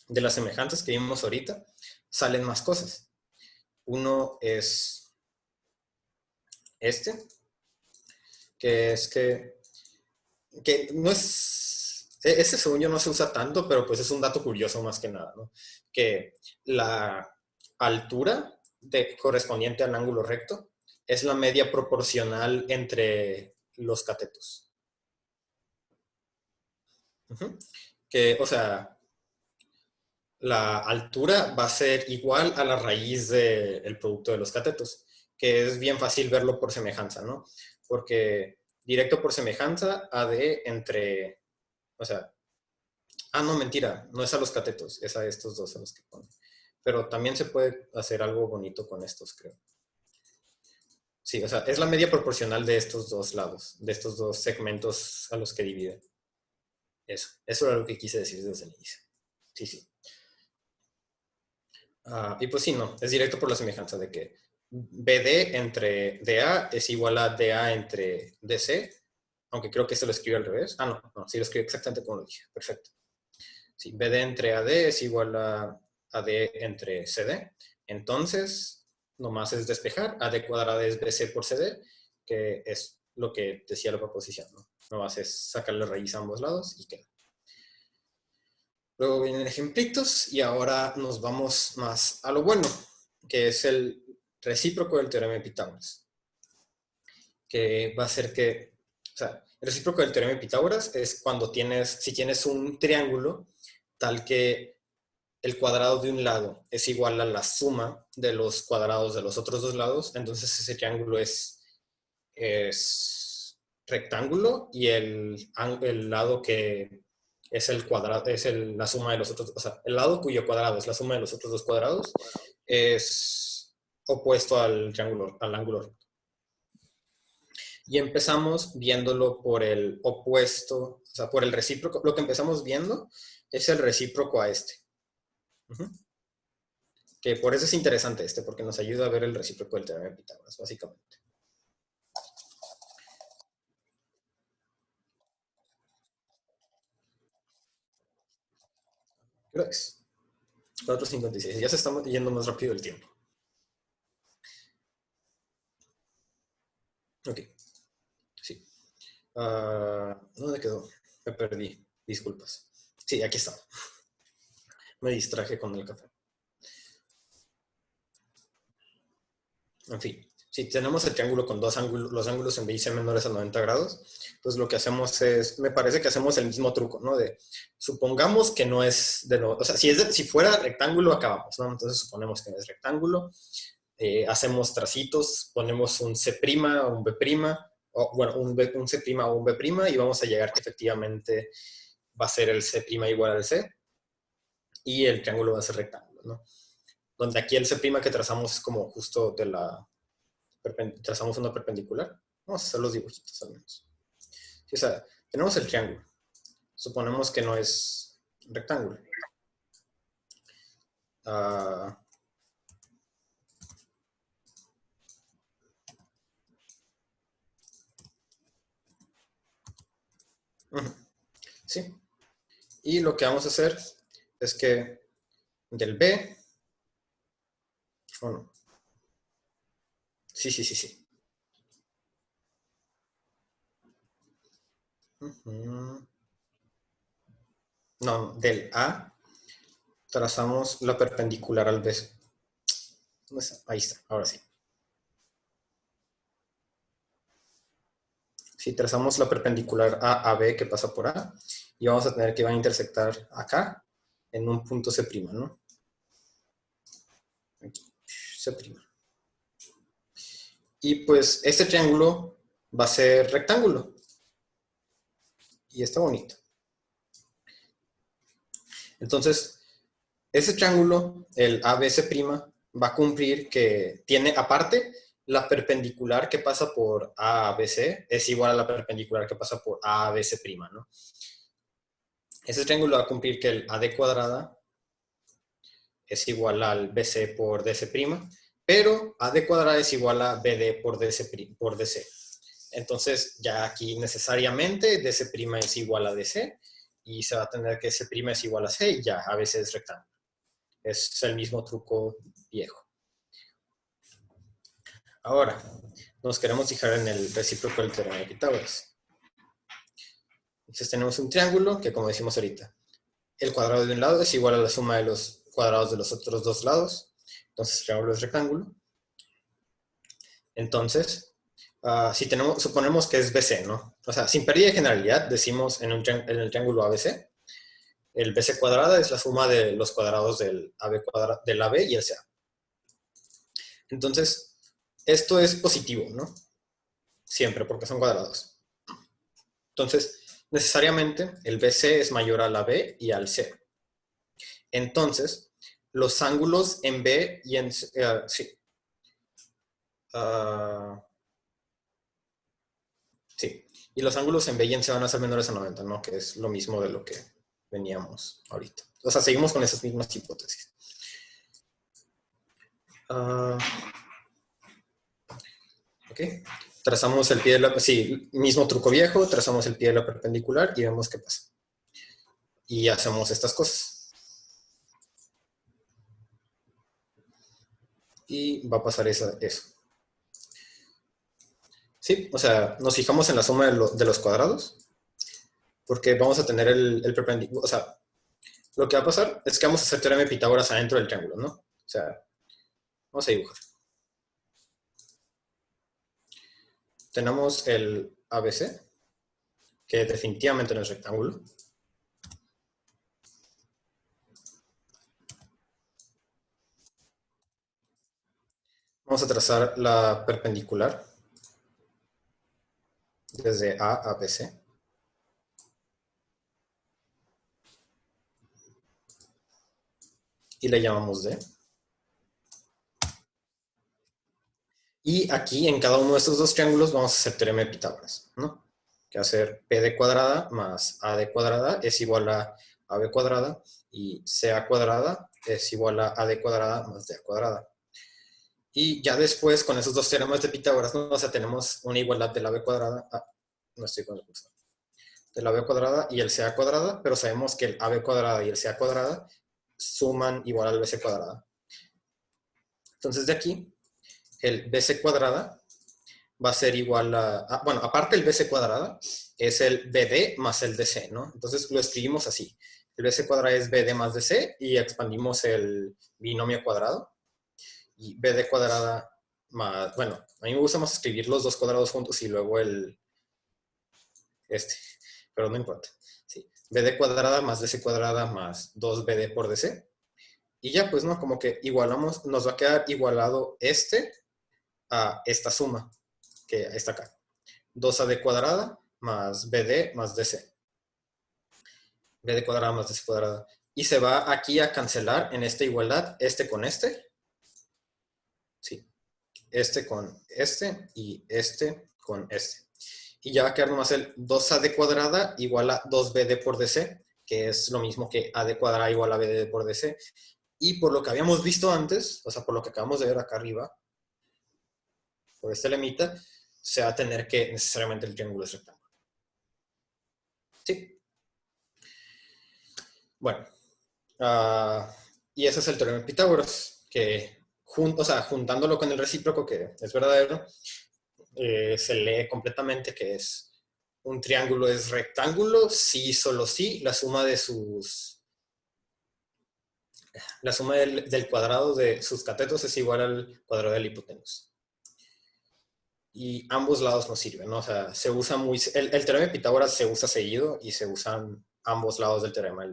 semejanzas que vimos ahorita, salen más cosas. Uno es este, que es que no es ese según yo no se usa tanto, pero pues es un dato curioso más que nada, ¿no? Que la altura correspondiente al ángulo recto es la media proporcional entre los catetos. Que, o sea, la altura va a ser igual a la raíz del producto de los catetos, que es bien fácil verlo por semejanza, ¿no? Porque directo por semejanza, AD entre, o sea, no, mentira, no es a los catetos, es a estos dos a los que pone. Pero también se puede hacer algo bonito con estos, creo. Sí, o sea, es la media proporcional de estos dos lados, de estos dos segmentos a los que divide. Eso era lo que quise decir desde el inicio. Sí, sí. Y pues sí, no, es directo por la semejanza de que BD entre DA es igual a DA entre DC, aunque creo que esto lo escribe al revés. No, sí lo escribe exactamente como lo dije. Perfecto. Sí, BD entre AD es igual a AD entre CD. Entonces, nomás es despejar. AD cuadrada es BC por CD, que es lo que decía la proposición, ¿no? Nomás es sacarle raíz a ambos lados y queda. Luego vienen ejemplitos y ahora nos vamos más a lo bueno, que es el recíproco del teorema de Pitágoras. Que va a ser que, o sea, el recíproco del teorema de Pitágoras es cuando si tienes un triángulo tal que el cuadrado de un lado es igual a la suma de los cuadrados de los otros dos lados, entonces ese triángulo es rectángulo y el lado que es el cuadrado, es la suma de los otros, o sea, el lado cuyo cuadrado es la suma de los otros dos cuadrados es opuesto al triángulo, al ángulo recto. Y empezamos viéndolo por el opuesto, o sea, por el recíproco. Lo que empezamos viendo es el recíproco a este. Que por eso es interesante porque nos ayuda a ver el recíproco del teorema de Pitágoras, básicamente. Creo que es 4:56. Ya se está yendo más rápido el tiempo. Ok. Sí. ¿Dónde quedó? Me perdí. Disculpas. Sí, aquí está. Me distraje con el café. En fin. Si tenemos el triángulo con dos ángulos, los ángulos en B y C menores a 90 grados, pues lo que hacemos es, me parece que hacemos el mismo truco, ¿no? Supongamos que no es de nuevo, o sea, si fuera rectángulo, acabamos, ¿no? Entonces suponemos que no es rectángulo, hacemos tracitos, ponemos un C' o un B', o bueno, un C' o un B' y vamos a llegar que efectivamente va a ser el C' igual al C y el triángulo va a ser rectángulo, ¿no? Donde aquí el C' que trazamos es como justo trazamos una perpendicular. Vamos a hacer los dibujitos al menos. Sí, o sea, tenemos el triángulo. Suponemos que no es rectángulo. Sí. Y lo que vamos a hacer es que del B, bueno, sí. No, del A trazamos la perpendicular al B. ¿Dónde está? Ahí está, ahora sí. Si trazamos la perpendicular A a B que pasa por A, y vamos a tener que va a intersectar acá en un punto C', ¿no? Aquí, C'. Y pues este triángulo va a ser rectángulo. Y está bonito. Entonces, ese triángulo, el ABC', va a cumplir que tiene aparte la perpendicular que pasa por ABC es igual a la perpendicular que pasa por ABC', ¿no? Ese triángulo va a cumplir que el AD cuadrada es igual al BC por DC', pero AD cuadrada es igual a BD por DC. Entonces, ya aquí necesariamente DC' es igual a DC y se va a tener que C' es igual a C y ya ABC es rectángulo. Es el mismo truco viejo. Ahora, nos queremos fijar en el recíproco del teorema de Pitágoras. Entonces tenemos un triángulo que, como decimos ahorita, el cuadrado de un lado es igual a la suma de los cuadrados de los otros dos lados. Entonces el triángulo es rectángulo. Entonces, si suponemos que es BC, ¿no? O sea, sin pérdida de generalidad, decimos en el triángulo ABC, el BC cuadrada es la suma de los cuadrados del AB y el CA. Entonces, esto es positivo, ¿no? Siempre, porque son cuadrados. Entonces, necesariamente el BC es mayor a la B y al C. Entonces, los ángulos en B y en C, sí. Sí. Y los ángulos en B y en C van a ser menores a 90, ¿no? Que es lo mismo de lo que veníamos ahorita. O sea, seguimos con esas mismas hipótesis. Ok. Trazamos el pie de la... Sí, mismo truco viejo, trazamos el pie de la perpendicular y vemos qué pasa. Y hacemos estas cosas. Y va a pasar eso. Sí, o sea, nos fijamos en la suma de los cuadrados, porque vamos a tener el perpendicular. O sea, lo que va a pasar es que vamos a hacer teorema de Pitágoras adentro del triángulo, ¿no? O sea, vamos a dibujar. Tenemos el ABC, que definitivamente no es rectángulo. Vamos a trazar la perpendicular desde A a BC. Y le llamamos D. Y aquí, en cada uno de estos dos triángulos, vamos a hacer teorema de Pitágoras, ¿no? Que va a ser PD cuadrada más AD cuadrada es igual a AB cuadrada, y CA cuadrada es igual a AD cuadrada más DA cuadrada. Y ya después, con esos dos teoremas de Pitágoras, ¿no? O sea, tenemos una igualdad de la B cuadrada, no estoy con el cursor, de la B cuadrada y el CA cuadrada, pero sabemos que el AB cuadrada y el CA cuadrada suman igual al BC cuadrada. Entonces, de aquí, el BC cuadrada va a ser igual a, bueno, aparte el BC cuadrada es el BD más el DC, ¿no? Entonces lo escribimos así. El BC cuadrada es BD más DC y expandimos el binomio cuadrado. Y BD cuadrada más, bueno, a mí me gusta más escribir los dos cuadrados juntos y luego pero no importa. Sí. BD cuadrada más DC cuadrada más 2BD por DC. Y ya, pues, ¿no? Como que igualamos, nos va a quedar igualado a esta suma, que está acá. 2AD cuadrada más BD más DC. BD cuadrada más DC cuadrada. Y se va aquí a cancelar en esta igualdad, con este. Sí. Este con este y este con este. Y ya va a quedar nomás el 2AD cuadrada igual a 2BD por DC, que es lo mismo que AD cuadrada igual a BD por DC. Y por lo que habíamos visto antes, o sea, por lo que acabamos de ver acá arriba, por este lemita, se va a tener que necesariamente el triángulo es rectángulo. Sí. Bueno, y ese es el teorema de Pitágoras, que o sea, juntándolo con el recíproco, que es verdadero, se lee completamente que es un triángulo es rectángulo si, solo si, la suma de la suma del cuadrado de sus catetos es igual al cuadrado del hipotenusa. Y ambos lados nos sirven, ¿no? O sea, se usa el teorema de Pitágoras se usa seguido y se usan ambos lados del teorema,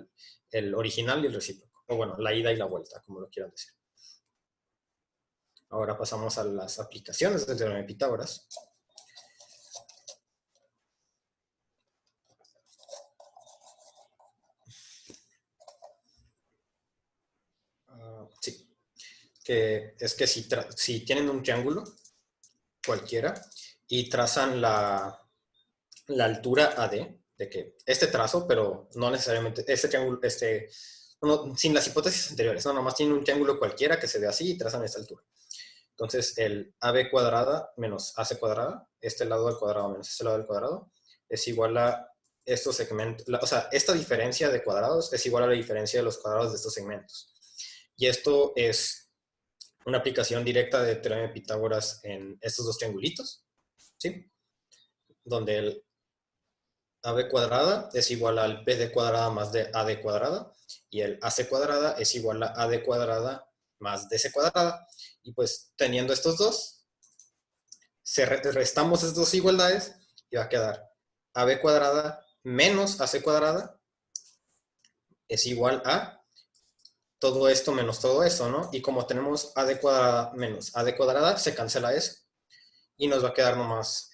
el original y el recíproco. O bueno, la ida y la vuelta, como lo quieran decir. Ahora pasamos a las aplicaciones del teorema de Pitágoras. Sí. Que es que si tienen un triángulo cualquiera y trazan la altura AD, de que este trazo, pero no necesariamente, este triángulo, sin las hipótesis anteriores, no, nomás tienen un triángulo cualquiera que se ve así y trazan esta altura. Entonces, el AB cuadrada menos AC cuadrada, este lado al cuadrado menos este lado al cuadrado, es igual a estos segmentos, o sea, esta diferencia de cuadrados es igual a la diferencia de los cuadrados de estos segmentos. Y esto es una aplicación directa de teorema de Pitágoras en estos dos triangulitos, ¿sí? Donde AB cuadrada es igual al BD cuadrada más de AD cuadrada, y el AC cuadrada es igual a AD cuadrada más DC cuadrada. Y pues teniendo estos dos, restamos estas dos igualdades y va a quedar AB cuadrada menos AC cuadrada es igual a todo esto menos todo esto, ¿no? Y como tenemos AD cuadrada menos AD cuadrada, se cancela eso. Y nos va a quedar nomás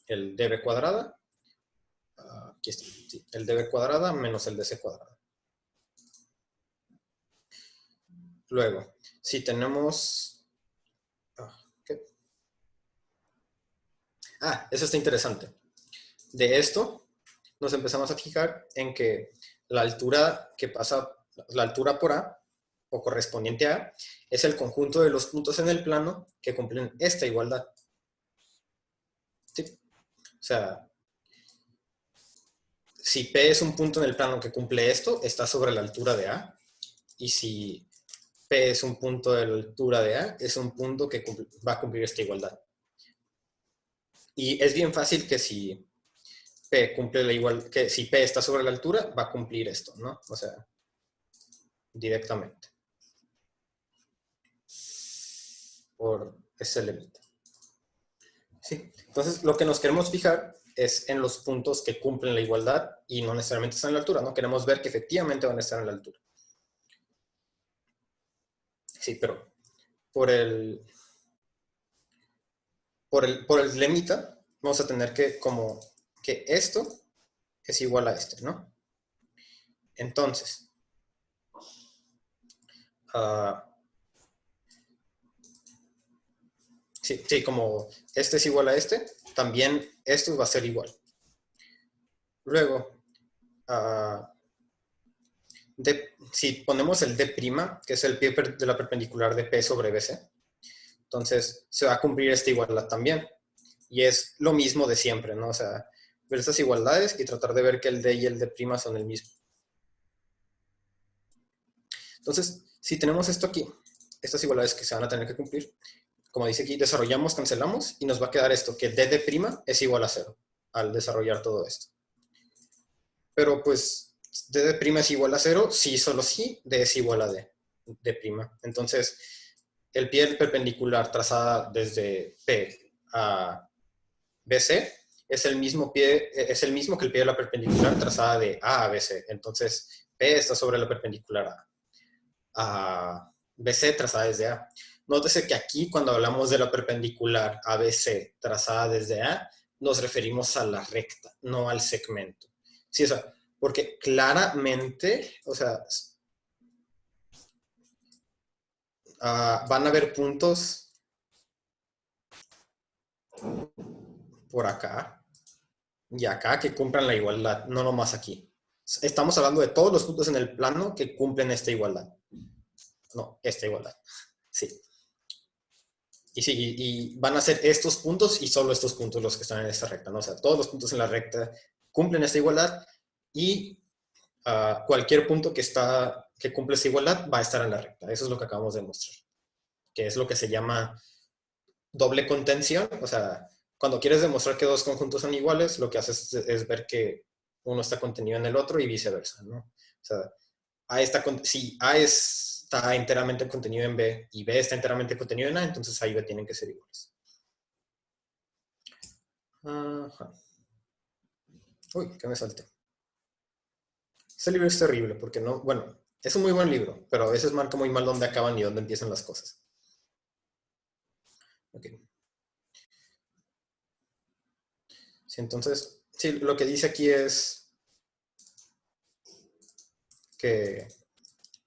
el DB cuadrada. Aquí está, sí, el DB cuadrada menos el DC cuadrada. Luego, si tenemos... ¿qué? Eso está interesante. De esto nos empezamos a fijar en que la altura que pasa, la altura por A, o correspondiente a A, es el conjunto de los puntos en el plano que cumplen esta igualdad. ¿Sí? O sea, si P es un punto en el plano que cumple esto, está sobre la altura de A. Y si P es un punto de la altura de A, es un punto que va a cumplir esta igualdad. Y es bien fácil que si P cumple la igual, que si P está sobre la altura, va a cumplir esto, ¿no? O sea, directamente. Por ese límite. Sí. Entonces, lo que nos queremos fijar es en los puntos que cumplen la igualdad y no necesariamente están en la altura, ¿no? Queremos ver que efectivamente van a estar en la altura. Sí, pero por el lemita vamos a tener que como que esto es igual a este, ¿no? Entonces, sí, como este es igual a este, también esto va a ser igual. Luego, si ponemos el D', que es el pie de la perpendicular de P sobre BC, entonces se va a cumplir esta igualdad también. Y es lo mismo de siempre, ¿no? O sea, ver estas igualdades y tratar de ver que el D y el D' son el mismo. Entonces, si tenemos esto aquí, estas igualdades que se van a tener que cumplir, como dice aquí, desarrollamos, cancelamos, y nos va a quedar esto, que D' es igual a 0, al desarrollar todo esto. Pero pues, D' es igual a 0, sí, solo sí, D es igual a D'. Entonces, el pie perpendicular trazada desde P a BC es el mismo que el pie de la perpendicular trazada de A a BC. Entonces, P está sobre la perpendicular a BC trazada desde A. Nótese que aquí, cuando hablamos de la perpendicular ABC trazada desde A, nos referimos a la recta, no al segmento. Sí, o sea, porque claramente, o sea, van a haber puntos por acá y acá que cumplan la igualdad, no nomás aquí. Estamos hablando de todos los puntos en el plano que cumplen esta igualdad. No, esta igualdad. Sí. Y sí, y van a ser estos puntos y solo estos puntos los que están en esta recta, ¿no? O sea, todos los puntos en la recta cumplen esta igualdad y cualquier punto que cumple esta igualdad va a estar en la recta. Eso es lo que acabamos de mostrar. Que es lo que se llama doble contención. O sea, cuando quieres demostrar que dos conjuntos son iguales, lo que haces es ver que uno está contenido en el otro y viceversa, ¿no? O sea, si A está enteramente contenido en B y B está enteramente contenido en A, entonces A y B tienen que ser iguales. Ajá. Uy, ¿qué me salté? Este libro es terrible porque no, bueno, es un muy buen libro, pero a veces marca muy mal dónde acaban y dónde empiezan las cosas. Ok. Sí, entonces, sí, lo que dice aquí es que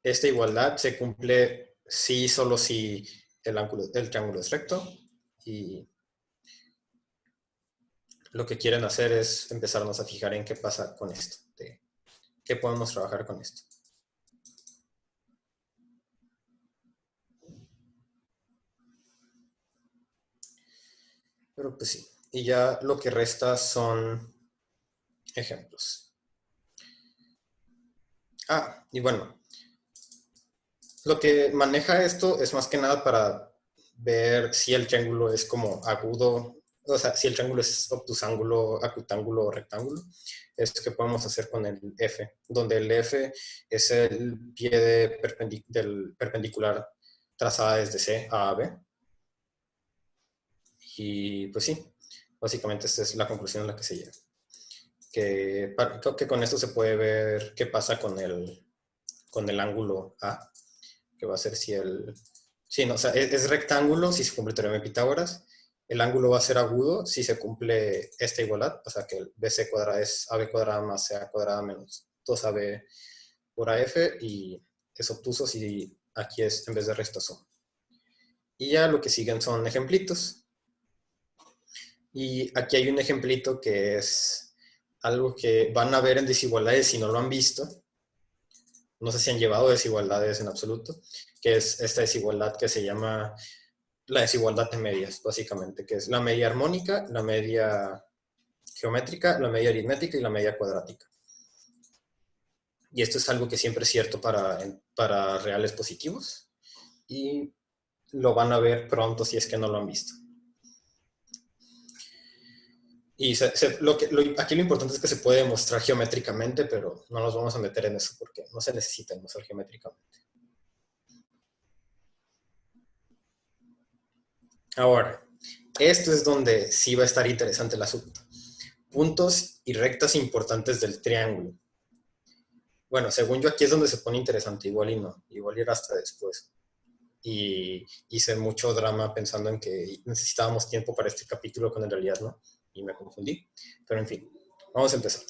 esta igualdad se cumple si solo si el triángulo es recto, y lo que quieren hacer es empezarnos a fijar en qué pasa con esto, qué podemos trabajar con esto. Pero pues sí, y ya lo que resta son ejemplos. Y bueno, lo que maneja esto es más que nada para ver si el triángulo es como agudo, o sea, si el triángulo es obtusángulo, acutángulo o rectángulo, es que podemos hacer con el F, donde el F es el pie del perpendicular trazada desde C a B. Y pues sí, básicamente esta es la conclusión a la que se llega. Que con esto se puede ver qué pasa con el ángulo A, que va a ser si el... Sí, no, o sea, es rectángulo si se cumple el teorema de Pitágoras. El ángulo va a ser agudo si se cumple esta igualdad, o sea que el BC cuadrado es AB cuadrada más CA cuadrada menos 2AB por AF, y es obtuso si aquí es en vez de resta suma. Y ya lo que siguen son ejemplitos. Y aquí hay un ejemplito que es algo que van a ver en desigualdades si no lo han visto. No sé si han llevado desigualdades en absoluto, que es esta desigualdad que se llama la desigualdad de medias, básicamente, que es la media armónica, la media geométrica, la media aritmética y la media cuadrática. Y esto es algo que siempre es cierto para reales positivos, y lo van a ver pronto si es que no lo han visto. Y aquí lo importante es que se puede demostrar geométricamente, pero no nos vamos a meter en eso porque no se necesita demostrar geométricamente. Ahora, esto es donde sí va a estar interesante el asunto. Puntos y rectas importantes del triángulo. Bueno, según yo aquí es donde se pone interesante, igual y no, igual ir hasta después. Y hice mucho drama pensando en que necesitábamos tiempo para este capítulo cuando en realidad no, y me confundí. Pero en fin, vamos a empezar.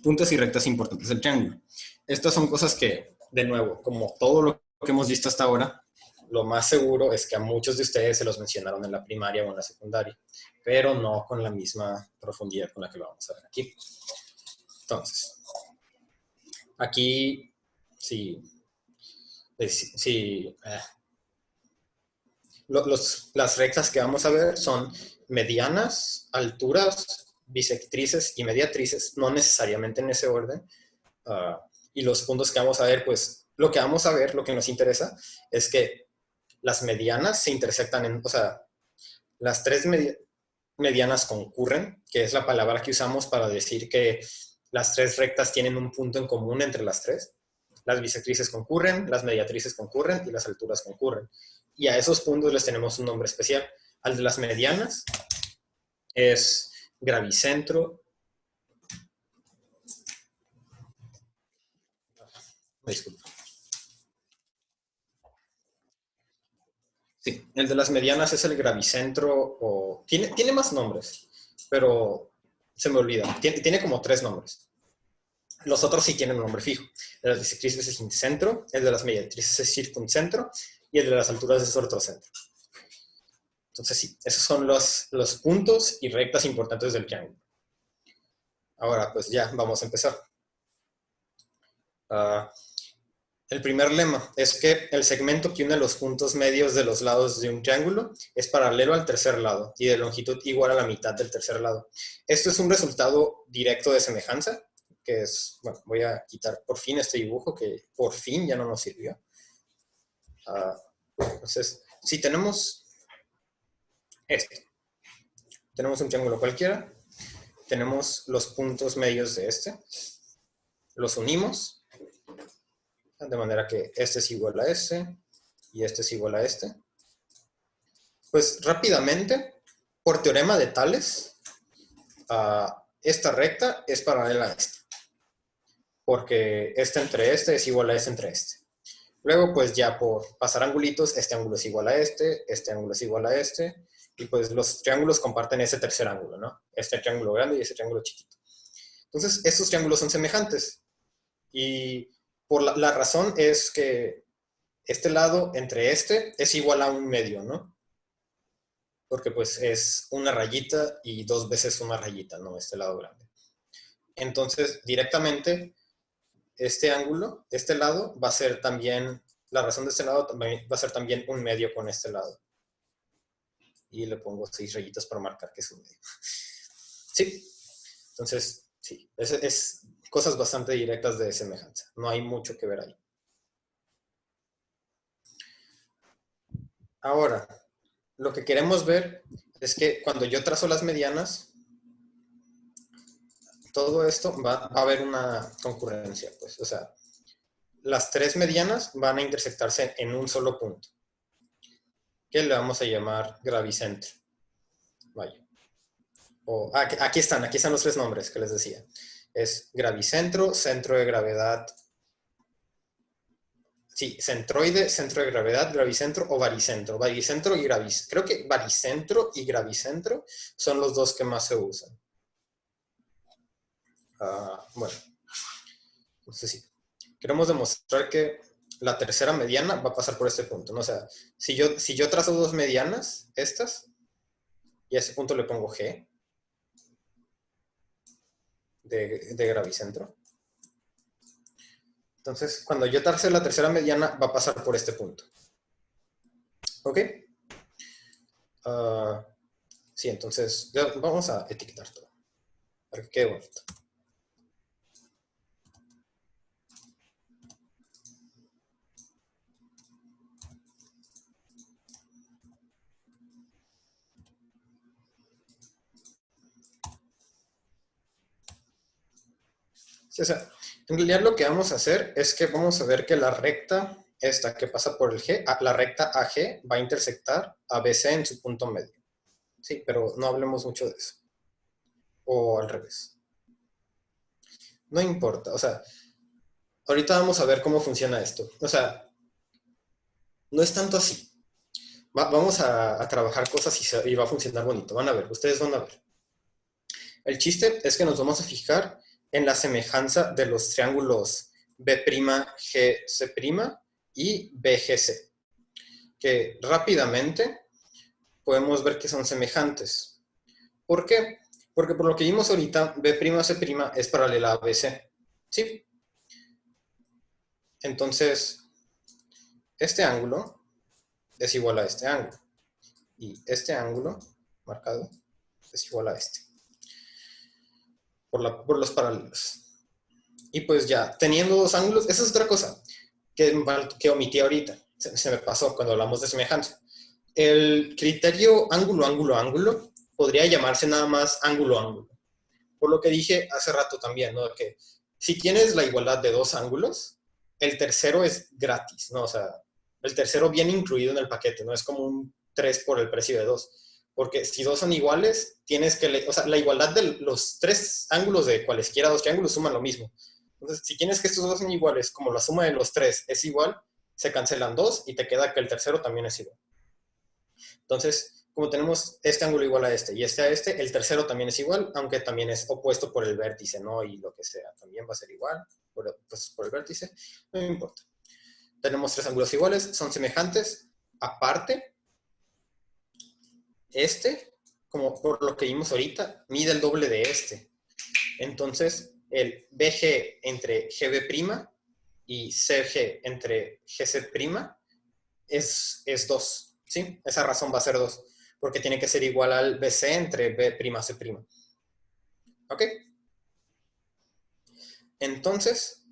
Puntos y rectas importantes del triángulo. Estas son cosas que, de nuevo, como todo lo que hemos visto hasta ahora, lo más seguro es que a muchos de ustedes se los mencionaron en la primaria o en la secundaria, pero no con la misma profundidad con la que lo vamos a ver aquí. Entonces, aquí, sí, las rectas que vamos a ver son medianas, alturas, bisectrices y mediatrices, no necesariamente en ese orden. Y los puntos que vamos a ver, pues lo que vamos a ver, lo que nos interesa, es que las medianas se intersectan o sea, las tres medianas concurren, que es la palabra que usamos para decir que las tres rectas tienen un punto en común entre las tres. Las bisectrices concurren, las mediatrices concurren y las alturas concurren. Y a esos puntos les tenemos un nombre especial. Al de las medianas es gravicentro. Disculpa. Sí, el de las medianas es el gravicentro, o tiene más nombres, pero se me olvida. Tiene como 3 nombres. Los otros sí tienen un nombre fijo. El de las bisectrices es incentro, el de las mediatrices es circuncentro y el de las alturas es ortocentro. Entonces sí, esos son los puntos y rectas importantes del triángulo. Ahora pues ya, vamos a empezar. El primer lema es que el segmento que une los puntos medios de los lados de un triángulo es paralelo al tercer lado y de longitud igual a la mitad del tercer lado. Esto es un resultado directo de semejanza, que es, bueno, voy a quitar por fin este dibujo que por fin ya no nos sirvió. Entonces, si tenemos tenemos un triángulo cualquiera, tenemos los puntos medios de los unimos, de manera que este es igual a este y este es igual a este. Pues rápidamente, por teorema de Tales, esta recta es paralela a esta, porque este entre este es igual a este entre este. Luego, pues ya por pasar angulitos, este ángulo es igual a este ángulo es igual a este, y pues los triángulos comparten ese tercer ángulo, ¿no? Este triángulo grande y ese triángulo chiquito. Entonces, estos triángulos son semejantes, y por la razón es que este lado entre este es igual a un medio, ¿no? Porque pues es una rayita y 2 veces una rayita, ¿no? Este lado grande. Entonces, directamente, este ángulo, este lado, va a ser también, la razón de este lado también va a ser también un medio con este lado. Y le pongo 6 rayitas para marcar que es un medio. Sí, entonces, sí, es cosas bastante directas de semejanza. No hay mucho que ver ahí. Ahora, lo que queremos ver es que cuando yo trazo las medianas, todo esto va a haber una concurrencia, pues, o sea, las tres medianas van a intersectarse en un solo punto, que le vamos a llamar gravicentro. Vaya. Aquí están los tres nombres que les decía. Es gravicentro, centro de gravedad. Sí, centroide, centro de gravedad, gravicentro o varicentro. Varicentro y gravicentro. Creo que varicentro y gravicentro son los dos que más se usan. Bueno, entonces sí. Queremos demostrar que la tercera mediana va a pasar por este punto, ¿no? O sea, si yo trazo dos medianas, estas, y a ese punto le pongo G de gravicentro. Entonces, cuando yo trace la tercera mediana, va a pasar por este punto. ¿Ok? Sí, entonces vamos a etiquetar todo para que quede bonito. Sí, o sea, en realidad lo que vamos a hacer es que vamos a ver que la recta esta que pasa por el G, la recta AG va a intersectar a BC en su punto medio. Sí, pero no hablemos mucho de eso. O al revés. No importa, o sea, ahorita vamos a ver cómo funciona esto. O sea, no es tanto así. Vamos a trabajar cosas y va a funcionar bonito. Van a ver, ustedes van a ver. El chiste es que nos vamos a fijar en la semejanza de los triángulos B'GC' y BGC, que rápidamente podemos ver que son semejantes. ¿Por qué? Porque por lo que vimos ahorita, B'C' es paralela a BC. ¿Sí? Entonces, este ángulo es igual a este ángulo. Y este ángulo marcado es igual a este. Por los paralelos. Y pues ya, teniendo dos ángulos, esa es otra cosa que omití ahorita. Se me pasó cuando hablamos de semejanza. El criterio ángulo, ángulo, ángulo podría llamarse nada más ángulo, ángulo. Por lo que dije hace rato también, ¿no? Que si tienes la igualdad de dos ángulos, el tercero es gratis, ¿no? O sea, el tercero viene incluido en el paquete, ¿no? Es como un 3 por el precio de 2. Porque si dos son iguales, tienes que... O sea, la igualdad de los tres ángulos de cualesquiera dos triángulos suman lo mismo. Entonces, si tienes que estos dos son iguales, como la suma de los tres es igual, se cancelan dos y te queda que el tercero también es igual. Entonces, como tenemos este ángulo igual a este y este a este, el tercero también es igual, aunque también es opuesto por el vértice, ¿no? Y lo que sea, también va a ser igual, pues, por el vértice, no importa. Tenemos tres ángulos iguales, son semejantes, aparte, este, como por lo que vimos ahorita, mide el doble de este. Entonces, el BG entre GB' y CG entre GC' es 2, ¿sí? Esa razón va a ser 2, porque tiene que ser igual al BC entre B'C'. ¿Ok? Entonces,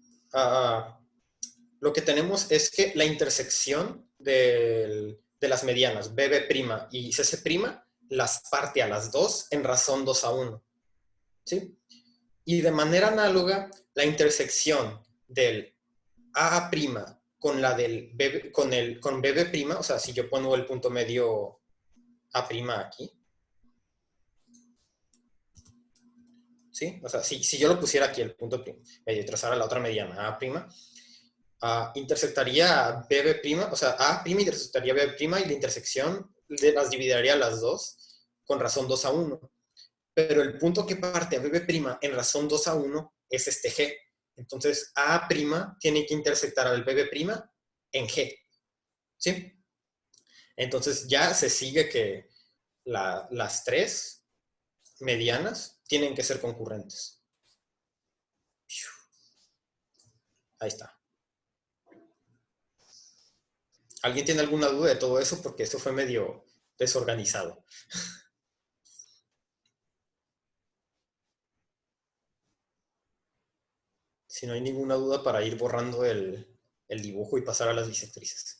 lo que tenemos es que la intersección de las medianas BB' y CC' las parte a las dos en razón 2 a 1. ¿Sí? Y de manera análoga, la intersección del AA' con la del con BB', o sea, si yo pongo el punto medio A' aquí, ¿sí? O sea, si yo lo pusiera aquí el punto medio y trazara la otra mediana A', intersectaría BB', o sea, A' intersectaría BB' y la intersección las dividiría a las dos con razón 2 a 1. Pero el punto que parte a BB' en razón 2 a 1 es este G. Entonces, A' tiene que intersectar al BB' en G. ¿Sí? Entonces, ya se sigue que las tres medianas tienen que ser concurrentes. Ahí está. ¿Alguien tiene alguna duda de todo eso? Porque eso fue medio desorganizado. Si no hay ninguna duda para ir borrando el dibujo y pasar a las bisectrices.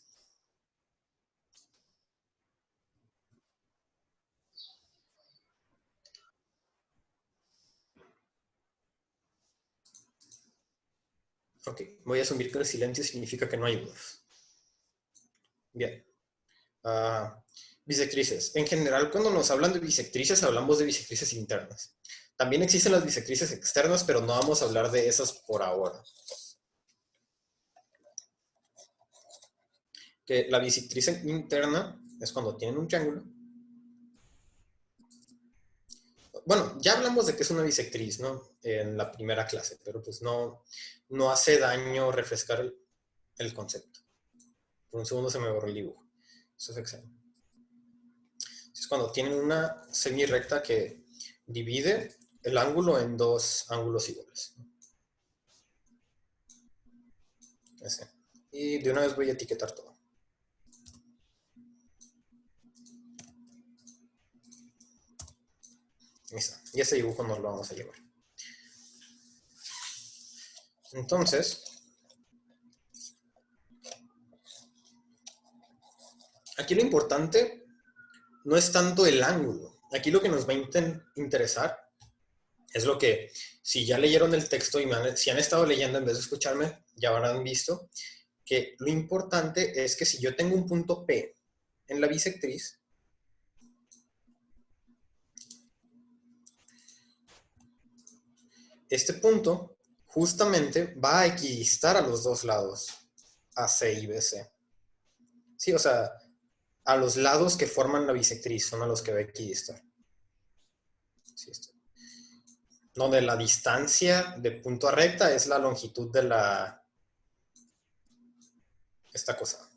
Ok, voy a asumir que el silencio significa que no hay dudas. Bien. Bisectrices. En general, cuando nos hablan de bisectrices, hablamos de bisectrices internas. También existen las bisectrices externas, pero no vamos a hablar de esas por ahora. Que la bisectriz interna es cuando tienen un triángulo. Bueno, ya hablamos de que es una bisectriz, ¿no? En la primera clase, pero pues no hace daño refrescar el concepto. Por un segundo se me borró el dibujo. Eso es excelente. Es cuando tienen una semirrecta que divide el ángulo en dos ángulos iguales. Ese. Y de una vez voy a etiquetar todo. Listo. Y ese dibujo nos lo vamos a llevar. Entonces, aquí lo importante no es tanto el ángulo. Aquí lo que nos va a interesar es lo que, si ya leyeron el texto y si han estado leyendo en vez de escucharme, ya habrán visto que lo importante es que si yo tengo un punto P en la bisectriz, este punto justamente va a equidistar a los dos lados, AC y BC. Sí, o sea, a los lados que forman la bisectriz son a los que va a equidistar. Sí, donde la distancia de punto a recta es la longitud de esta cosa,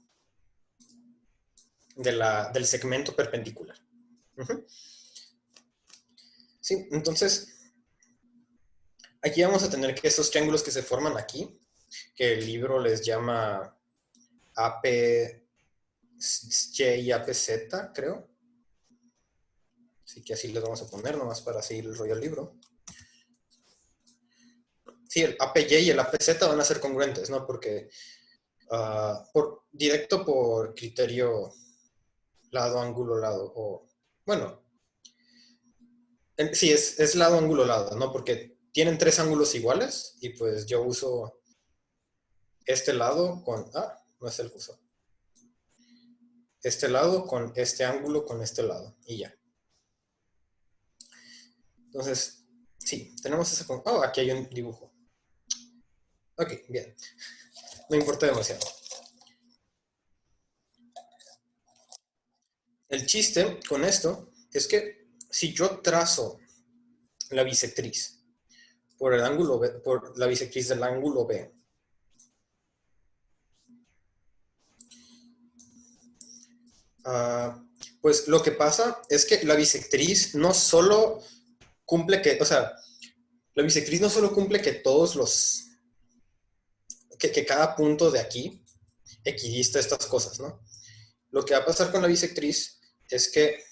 del segmento perpendicular. Sí, entonces, aquí vamos a tener que estos triángulos que se forman aquí, que el libro les llama APY y APZ, creo. Así que así les vamos a poner, nomás para seguir el rollo del libro. Sí, el APY y el APZ van a ser congruentes, ¿no? Porque directo por criterio lado, ángulo, lado, o bueno, sí, es lado, ángulo, lado, ¿no? Porque tienen tres ángulos iguales y pues yo uso este lado con, no es el uso, este lado con este ángulo con este lado y ya. Entonces, sí, tenemos esa, aquí hay un dibujo. Ok, bien, no importa demasiado. El chiste con esto es que si yo trazo la bisectriz por el ángulo B, por la bisectriz del ángulo B, pues lo que pasa es que la bisectriz no solo cumple que, o sea, la bisectriz no solo cumple que todos los, que cada punto de aquí equidista estas cosas, ¿no? Lo que va a pasar con la bisectriz es que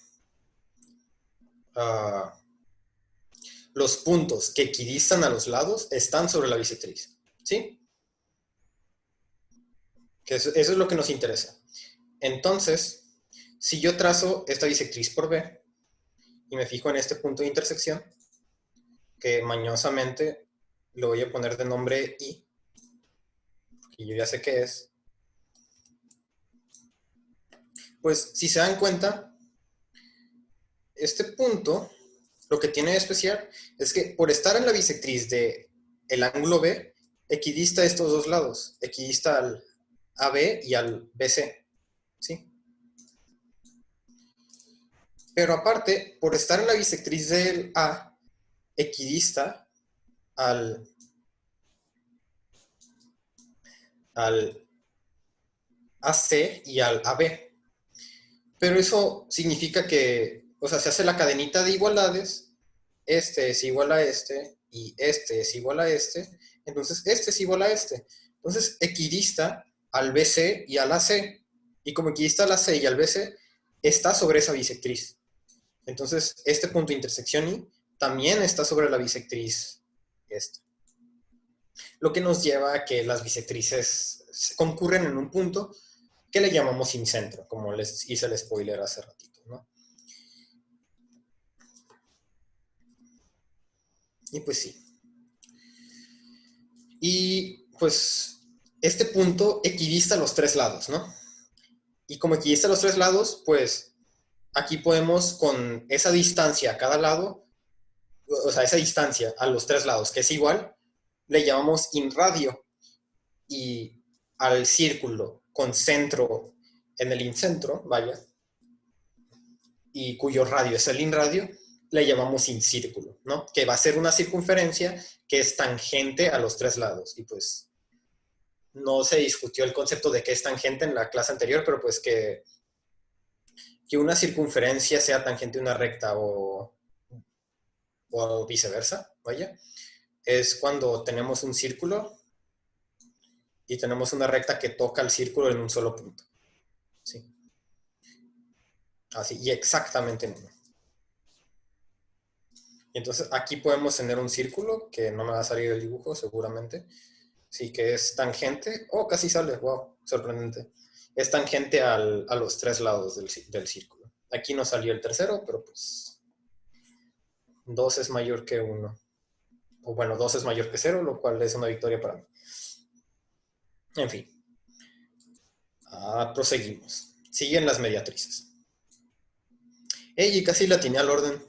los puntos que equidistan a los lados están sobre la bisectriz, ¿sí? Que eso es lo que nos interesa. Entonces, si yo trazo esta bisectriz por B y me fijo en este punto de intersección, que mañosamente lo voy a poner de nombre I, que yo ya sé qué es, pues si se dan cuenta, este punto, lo que tiene de especial es que por estar en la bisectriz de el ángulo B, equidista a estos dos lados, equidista al AB y al BC, ¿sí? Pero aparte, por estar en la bisectriz del A, equidista al AC y al AB. Pero eso significa que, o sea, se hace la cadenita de igualdades, este es igual a este y este es igual a este, entonces este es igual a este. Entonces equidista al BC y al AC, y como equidista al AC y al BC, está sobre esa bisectriz. Entonces este punto de intersección I también está sobre la bisectriz esta. Lo que nos lleva a que las bisectrices concurren en un punto que le llamamos sin centro, como les hice el spoiler hace ratito, ¿no? Y pues sí. Y pues, este punto equidista a los tres lados, ¿no? Y como equidista a los tres lados, pues, aquí podemos con esa distancia a cada lado, o sea, esa distancia a los tres lados, que es igual, le llamamos inradio. Y al círculo con centro en el incentro, vaya, y cuyo radio es el inradio, le llamamos incírculo, ¿no? Que va a ser una circunferencia que es tangente a los tres lados. Y pues no se discutió el concepto de qué es tangente en la clase anterior, pero pues que una circunferencia sea tangente a una recta o viceversa, vaya, es cuando tenemos un círculo y tenemos una recta que toca el círculo en un solo punto. ¿Sí? Así, y exactamente en uno. Y entonces aquí podemos tener un círculo, que no me va a salir el dibujo seguramente. Sí, que es tangente. Oh, casi sale, wow, sorprendente. Es tangente a los tres lados del círculo. Aquí no salió el tercero, pero pues 2 es mayor que 1. O bueno, 2 es mayor que 0, lo cual es una victoria para mí. En fin. Proseguimos. Siguen las mediatrices. Y casi la atiné al orden.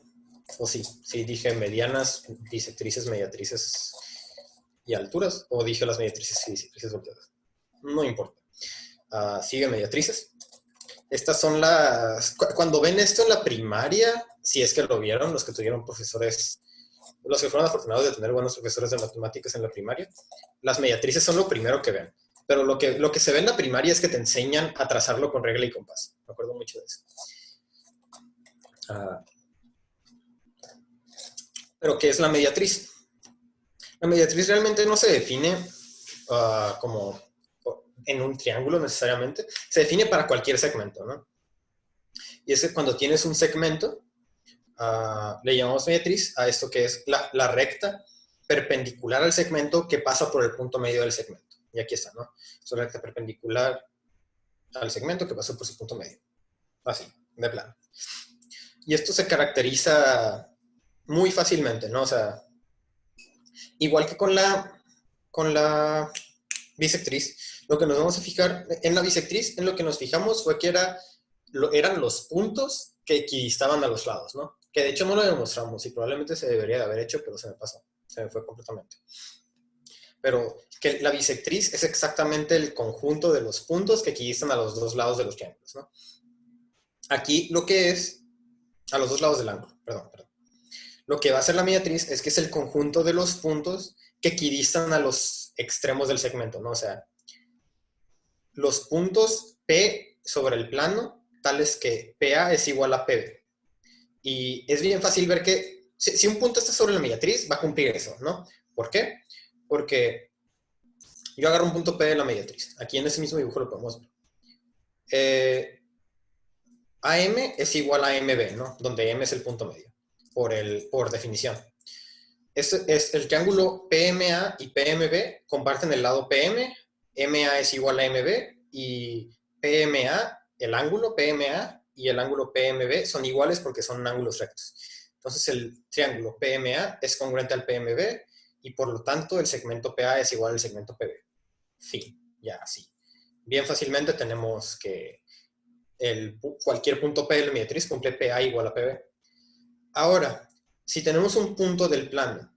O sí, dije medianas, bisectrices, mediatrices y alturas. O dije las mediatrices y bisectrices volteadas. No importa. Siguen mediatrices. Estas son las... Cuando ven esto en la primaria, si es que lo vieron, los que tuvieron profesores, los que fueron afortunados de tener buenos profesores de matemáticas en la primaria, las mediatrices son lo primero que ven. Pero lo que se ve en la primaria es que te enseñan a trazarlo con regla y compás. Me acuerdo mucho de eso. Pero ¿qué es la mediatriz? La mediatriz realmente no se define como en un triángulo necesariamente. Se define para cualquier segmento, ¿no? Y es que cuando tienes un segmento, le llamamos mediatriz a esto que es la recta perpendicular al segmento que pasa por el punto medio del segmento. Y aquí está, ¿no? Es una recta perpendicular al segmento que pasa por su punto medio. Así, de plano. Y esto se caracteriza muy fácilmente, ¿no? O sea, igual que con la bisectriz, lo que nos vamos a fijar en la bisectriz, en lo que nos fijamos fue que eran los puntos que equidistaban a los lados, ¿no? Que de hecho no lo demostramos y probablemente se debería de haber hecho, pero se me pasó, se me fue completamente. Pero que la bisectriz es exactamente el conjunto de los puntos que equidistan a los dos lados de los triángulos, ¿no? Aquí lo que es, a los dos lados del ángulo, perdón. Lo que va a hacer la mediatriz es que es el conjunto de los puntos que equidistan a los extremos del segmento, ¿no? O sea, los puntos P sobre el plano, tales que PA es igual a PB. Y es bien fácil ver que si un punto está sobre la mediatriz, va a cumplir eso, ¿no? ¿Por qué? Porque yo agarro un punto P de la mediatriz. Aquí en ese mismo dibujo lo podemos ver. AM es igual a MB, ¿no? Donde M es el punto medio, por definición. Este es el triángulo PMA y PMB comparten el lado PM, MA es igual a MB y PMA, el ángulo PMA y el ángulo PMB son iguales porque son ángulos rectos. Entonces el triángulo PMA es congruente al PMB y por lo tanto el segmento PA es igual al segmento PB. Fin, ya así. Bien fácilmente tenemos que cualquier punto P de la mediatriz cumple PA igual a PB. Ahora, si tenemos un punto del plano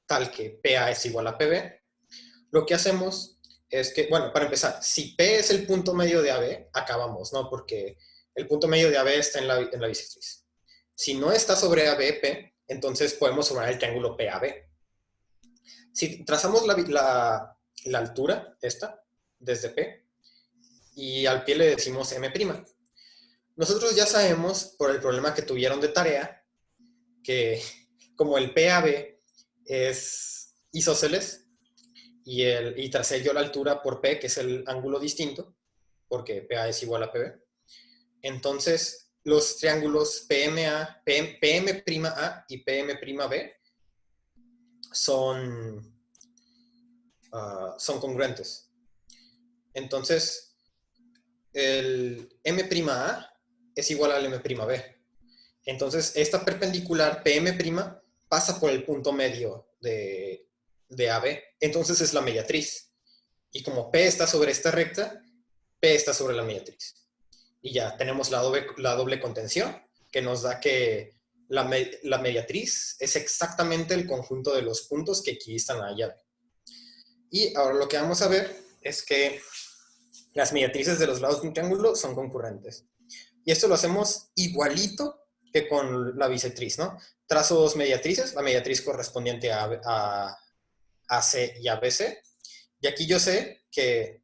tal que PA es igual a PB, lo que hacemos es que, bueno, para empezar, si P es el punto medio de AB, acabamos, ¿no? Porque el punto medio de AB está en la bisectriz. Si no está sobre AB, entonces podemos formar el triángulo PAB. Si trazamos la altura, esta, desde P, y al pie le decimos M', nosotros ya sabemos, por el problema que tuvieron de tarea, que como el PAB es isósceles y tracé yo la altura por P, que es el ángulo distinto, porque PA es igual a PB. Entonces, los triángulos PMA y PM'(B) son congruentes. Entonces, el M'A es igual al M'B. Entonces, esta perpendicular PM' pasa por el punto medio de AB. Entonces es la mediatriz. Y como P está sobre esta recta, P está sobre la mediatriz. Y ya tenemos la doble contención, que nos da que la mediatriz es exactamente el conjunto de los puntos que equidistan a llave. Y ahora lo que vamos a ver es que las mediatrices de los lados de un triángulo son concurrentes. Y esto lo hacemos igualito que con la bisectriz, ¿no? Trazo dos mediatrices, la mediatriz correspondiente a AC y a BC. Y aquí yo sé que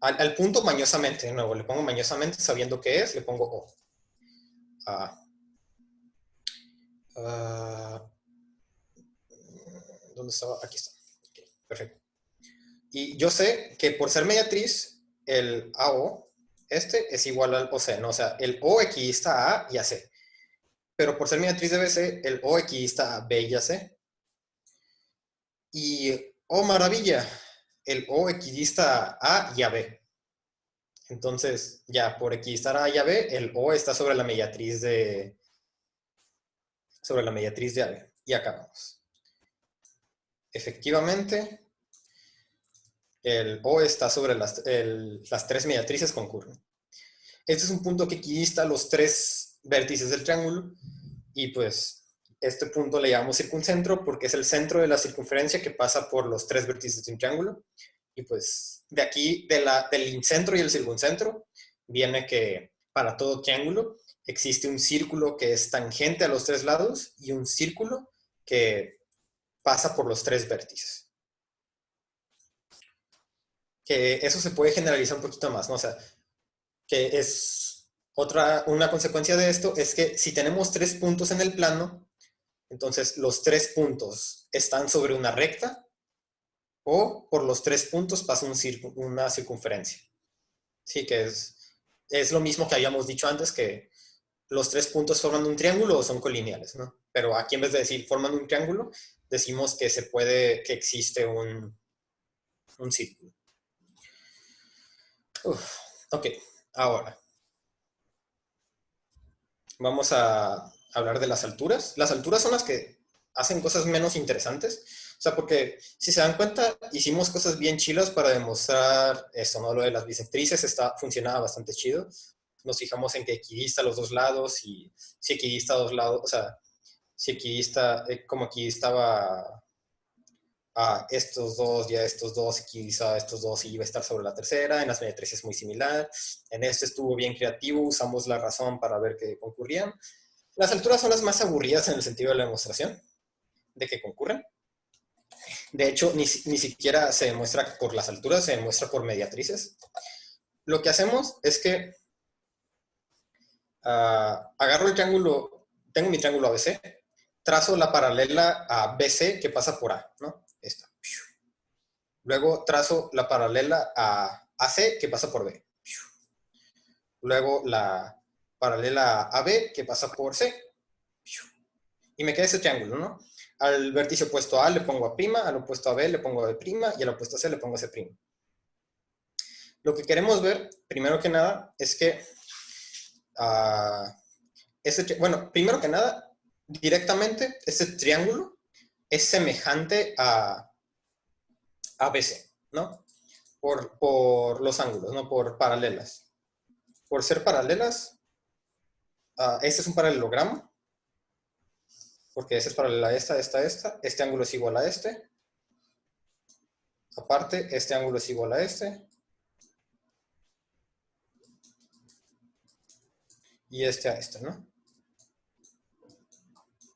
al punto mañosamente, de nuevo, le pongo mañosamente sabiendo qué es, le pongo O. ¿Dónde estaba? Aquí está. Okay, perfecto. Y yo sé que por ser mediatriz, el AO, este es igual al OC, ¿no? O sea, el O equidista a A y a C. Pero por ser mediatriz de BC, el O equidista a B y a C. Y, oh maravilla, el O equidista a A y a B. Entonces, ya, por equidistar a A y a B, el O está sobre la mediatriz de AB. Y acabamos. Efectivamente, el O está sobre las tres mediatrices concurren. Este es un punto que equidista los tres vértices del triángulo y pues este punto le llamamos circuncentro porque es el centro de la circunferencia que pasa por los tres vértices de un triángulo. Y pues de aquí, del incentro y el circuncentro, viene que para todo triángulo existe un círculo que es tangente a los tres lados y un círculo que pasa por los tres vértices. Que eso se puede generalizar un poquito más, ¿no? O sea, que es una consecuencia de esto es que si tenemos tres puntos en el plano, entonces los tres puntos están sobre una recta o por los tres puntos pasa una circunferencia. Sí, que es lo mismo que habíamos dicho antes, que los tres puntos forman un triángulo o son colineales, ¿no? Pero aquí en vez de decir forman un triángulo, decimos que que existe un círculo. Ok, ahora vamos a hablar de las alturas. Las alturas son las que hacen cosas menos interesantes. O sea, porque si se dan cuenta, hicimos cosas bien chilas para demostrar eso, ¿no? Lo de las bisectrices funcionaba bastante chido. Nos fijamos en que equidista a los dos lados y si equidista a dos lados, o sea, si equidista, como equidistaba a estos dos y a estos dos, equidistaba a estos dos y iba a estar sobre la tercera. En las mediatrices es muy similar. En este estuvo bien creativo, usamos la razón para ver que concurrían. Las alturas son las más aburridas en el sentido de la demostración, de que concurren. De hecho, ni siquiera se demuestra por las alturas, se demuestra por mediatrices. Lo que hacemos es que agarro el triángulo, tengo mi triángulo ABC, trazo la paralela a BC que pasa por A, ¿no? Esta. Luego trazo la paralela a AC que pasa por B. Luego la paralela a AB que pasa por C. Y me queda ese triángulo, ¿no? Al vértice opuesto a le pongo A', al opuesto a B le pongo B', y al opuesto a C le pongo C'. Lo que queremos ver, primero que nada, es que, bueno, primero que nada, directamente, este triángulo es semejante a ABC, ¿no? Por los ángulos, ¿no? Por paralelas. Por ser paralelas, este es un paralelogramo, porque este es paralela a esta. Este ángulo es igual a este. Aparte, este ángulo es igual a este. Y este a este, ¿no?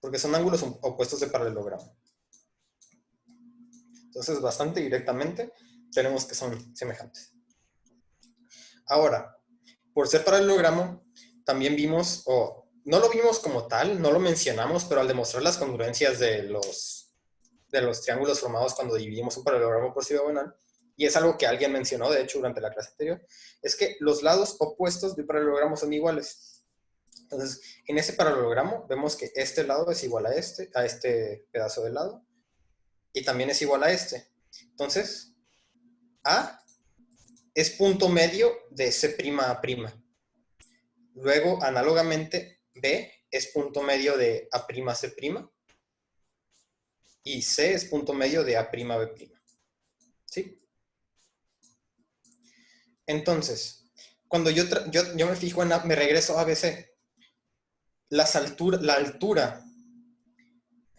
Porque son ángulos opuestos de paralelogramo. Entonces, bastante directamente, tenemos que son semejantes. Ahora, por ser paralelogramo, también vimos, o no lo vimos como tal, no lo mencionamos, pero al demostrar las congruencias de los triángulos formados cuando dividimos un paralelogramo por su diagonal, y es algo que alguien mencionó, de hecho, durante la clase anterior, es que los lados opuestos del paralelogramo son iguales. Entonces, en ese paralelogramo vemos que este lado es igual a este pedazo de lado, y también es igual a este. Entonces, A es punto medio de C'A'. Luego, análogamente, B es punto medio de A'C', y C es punto medio de A'B'. ¿Sí? Entonces, cuando yo me fijo me regreso a ABC, la altura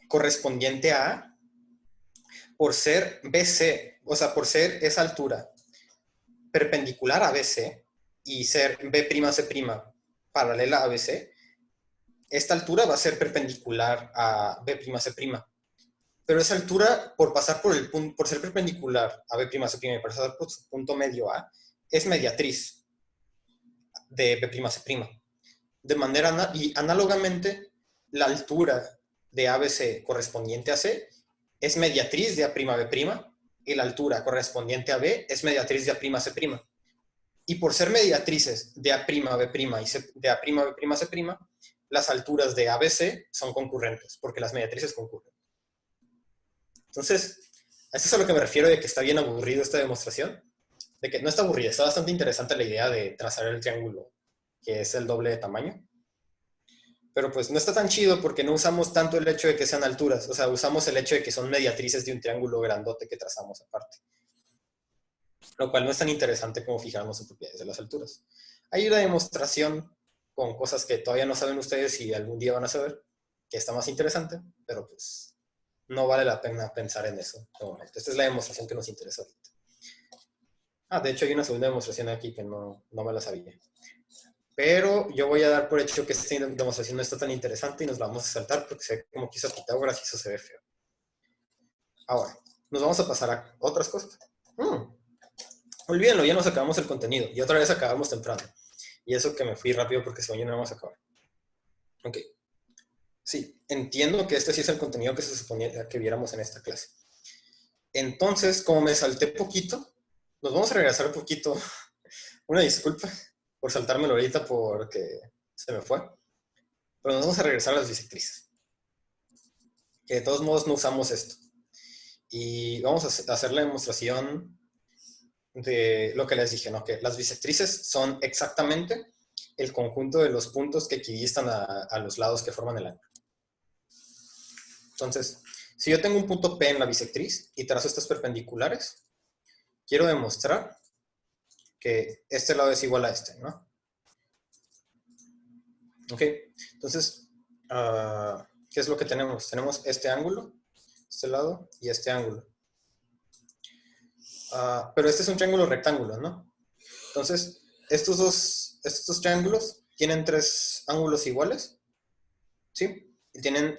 correspondiente a A, por ser BC, o sea, por ser esa altura perpendicular a BC y ser B'C' paralela a BC, esta altura va a ser perpendicular a B'C'. Pero esa altura, por pasar por el punto, por ser perpendicular a B'C' y pasar por su punto medio A, es mediatriz de B'C'. De manera, y análogamente, la altura de ABC correspondiente a C es mediatriz de A'B', y la altura correspondiente a B es mediatriz de A'C'. Y por ser mediatrices de A'B' y de A'B'C', las alturas de ABC son concurrentes, porque las mediatrices concurren. Entonces, a eso es a lo que me refiero de que está bien aburrido esta demostración. De que no está aburrida, está bastante interesante la idea de trazar el triángulo, que es el doble de tamaño. Pero pues no está tan chido porque no usamos tanto el hecho de que sean alturas, o sea, usamos el hecho de que son mediatrices de un triángulo grandote que trazamos aparte. Lo cual no es tan interesante como fijarnos en propiedades de las alturas. Hay una demostración con cosas que todavía no saben ustedes y algún día van a saber, que está más interesante, pero pues no vale la pena pensar en eso de momento. Esta es la demostración que nos interesa ahorita. De hecho hay una segunda demostración aquí que no me la sabía. Pero yo voy a dar por hecho que esta demostración no está tan interesante y nos la vamos a saltar porque se ve como que hizo Pitágoras y eso se ve feo. Ahora, nos vamos a pasar a otras cosas. Olvídenlo, ya nos acabamos el contenido. Y otra vez acabamos temprano. Y eso que me fui rápido porque según yo no vamos a acabar. Ok. Sí, entiendo que este sí es el contenido que se suponía que viéramos en esta clase. Entonces, como me salté poquito, nos vamos a regresar un poquito. Una disculpa por saltármelo ahorita porque se me fue. Pero nos vamos a regresar a las bisectrices. Que de todos modos no usamos esto. Y vamos a hacer la demostración de lo que les dije, ¿no? Que las bisectrices son exactamente el conjunto de los puntos que equidistan a los lados que forman el ángulo. Entonces, si yo tengo un punto P en la bisectriz y trazo estas perpendiculares, quiero demostrar que este lado es igual a este, ¿no? Ok, entonces, ¿qué es lo que tenemos? Tenemos este ángulo, este lado y este ángulo. Pero este es un triángulo rectángulo, ¿no? Entonces, estos dos triángulos tienen tres ángulos iguales, ¿sí? Y tienen,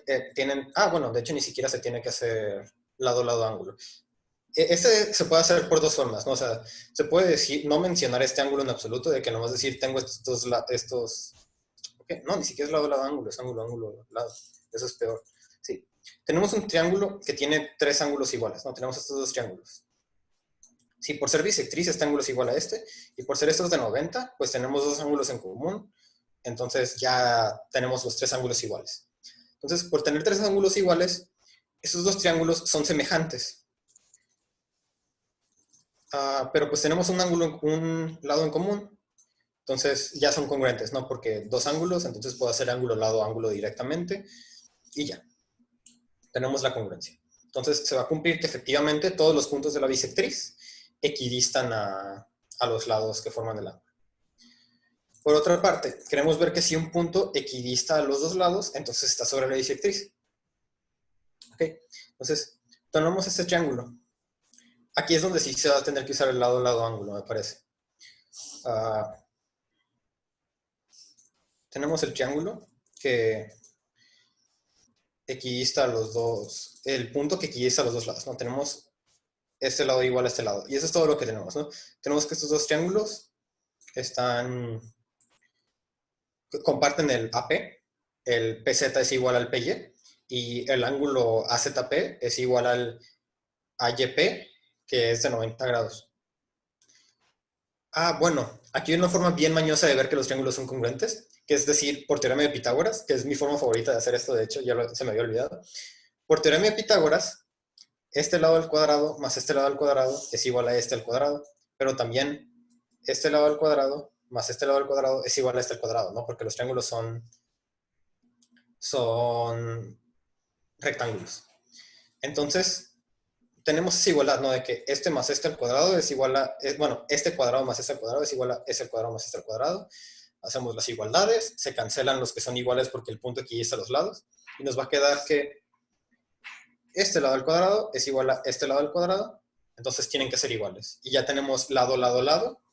bueno, de hecho ni siquiera se tiene que hacer lado, lado, ángulo. Este se puede hacer por dos formas, ¿no? O sea, se puede decir, no mencionar este ángulo en absoluto, de que nomás decir, tengo estos okay, no, ni siquiera es lado, lado, ángulo, es ángulo, ángulo, lado. Eso es peor. Sí. Tenemos un triángulo que tiene tres ángulos iguales, ¿no? Tenemos estos dos triángulos. Sí, por ser bisectriz, este ángulo es igual a este, y por ser estos de 90, pues tenemos dos ángulos en común, entonces ya tenemos los tres ángulos iguales. Entonces, por tener tres ángulos iguales, esos dos triángulos son semejantes. Pero pues tenemos un lado en común, entonces ya son congruentes, ¿no? Porque dos ángulos, entonces puedo hacer ángulo, lado, ángulo directamente, y ya. Tenemos la congruencia. Entonces se va a cumplir que efectivamente todos los puntos de la bisectriz equidistan a los lados que forman el ángulo. Por otra parte, queremos ver que si un punto equidista a los dos lados, entonces está sobre la bisectriz. ¿Ok? Entonces, tomamos este triángulo. Aquí es donde sí se va a tener que usar el lado, lado, ángulo, me parece. Tenemos el triángulo que equidista a los dos, el punto que equidista a los dos lados, ¿no? Tenemos este lado igual a este lado. Y eso es todo lo que tenemos, ¿no? Tenemos que estos dos triángulos comparten el AP, el PZ es igual al PY, y el ángulo AZP es igual al AYP, que es de 90 grados. Bueno, aquí hay una forma bien mañosa de ver que los triángulos son congruentes, que es decir, por teorema de Pitágoras, que es mi forma favorita de hacer esto, de hecho, se me había olvidado. Por teorema de Pitágoras, este lado al cuadrado más este lado al cuadrado es igual a este al cuadrado, pero también este lado al cuadrado más este lado al cuadrado es igual a este al cuadrado, ¿no? Porque los triángulos son rectángulos. Entonces, tenemos esa igualdad, ¿no? De que este más este al cuadrado es igual a, bueno, este cuadrado más este al cuadrado es igual a este al cuadrado más este al cuadrado. Hacemos las igualdades, se cancelan los que son iguales porque el punto aquí está a los lados, y nos va a quedar que este lado al cuadrado es igual a este lado al cuadrado, entonces tienen que ser iguales. Y ya tenemos lado, lado, lado,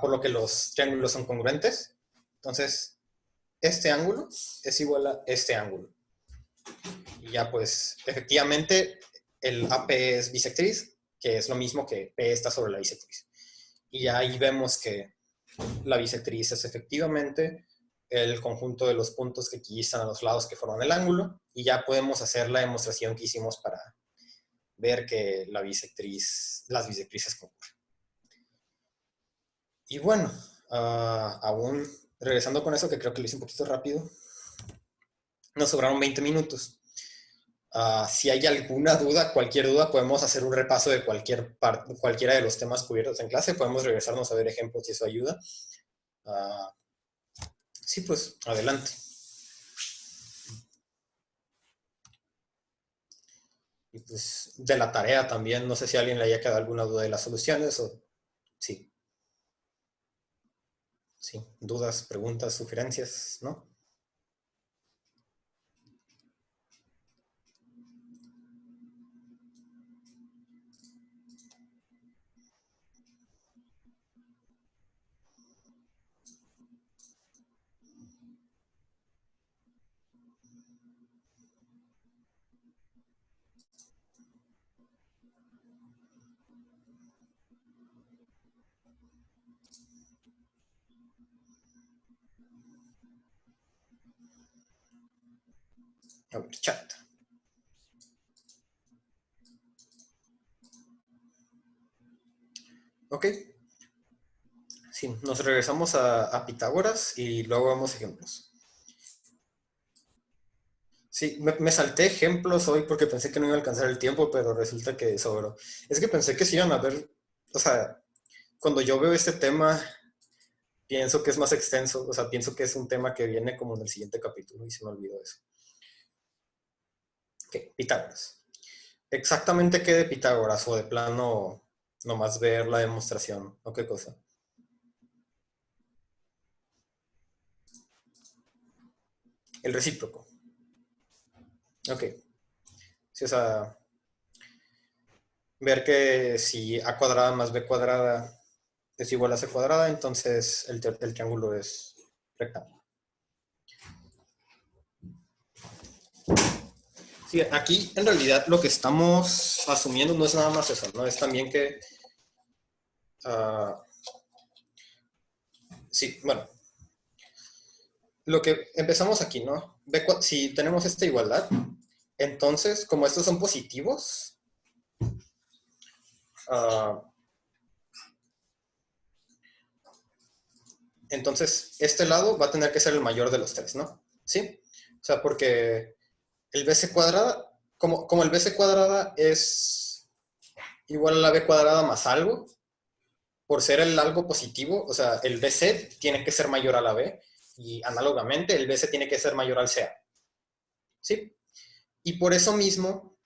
por lo que los triángulos son congruentes. Entonces, este ángulo es igual a este ángulo. Y ya pues, efectivamente, el AP es bisectriz, que es lo mismo que P está sobre la bisectriz. Y ya ahí vemos que la bisectriz es efectivamente el conjunto de los puntos que aquí están a los lados que forman el ángulo, y ya podemos hacer la demostración que hicimos para ver que las bisectrices concurren. Y bueno, aún regresando con eso, que creo que lo hice un poquito rápido, nos sobraron 20 minutos. Si hay alguna duda, cualquier duda, podemos hacer un repaso de cualquiera de los temas cubiertos en clase, podemos regresarnos a ver ejemplos si eso ayuda. Sí, pues, adelante. Y pues, de la tarea también, no sé si a alguien le haya quedado alguna duda de las soluciones o... Sí. Sí, dudas, preguntas, sugerencias, ¿no? A ver, chat. Ok. Sí, nos regresamos a Pitágoras y luego vemos ejemplos. Sí, me salté ejemplos hoy porque pensé que no iba a alcanzar el tiempo, pero resulta que sobró. Es que pensé que sí iban a ver, o sea, cuando yo veo este tema, pienso que es más extenso, o sea, pienso que es un tema que viene como en el siguiente capítulo y se me olvidó eso. Ok, Pitágoras. ¿Exactamente qué de Pitágoras o de plano nomás ver la demostración o qué cosa? El recíproco. Ok. Sí, o sea, ver que si a cuadrada más b cuadrada es igual a c cuadrada, entonces el triángulo es rectángulo. Sí, aquí en realidad lo que estamos asumiendo no es nada más eso, ¿no? Es también que... sí, bueno. Lo que empezamos aquí, ¿no? Si tenemos esta igualdad, entonces, como estos son positivos, entonces este lado va a tener que ser el mayor de los tres, ¿no? ¿Sí? O sea, porque el bc cuadrada, como el bc cuadrada es igual a la b cuadrada más algo, por ser el algo positivo, o sea, el bc tiene que ser mayor a la b, y análogamente el bc tiene que ser mayor al ca. ¿Sí? Y por eso mismo,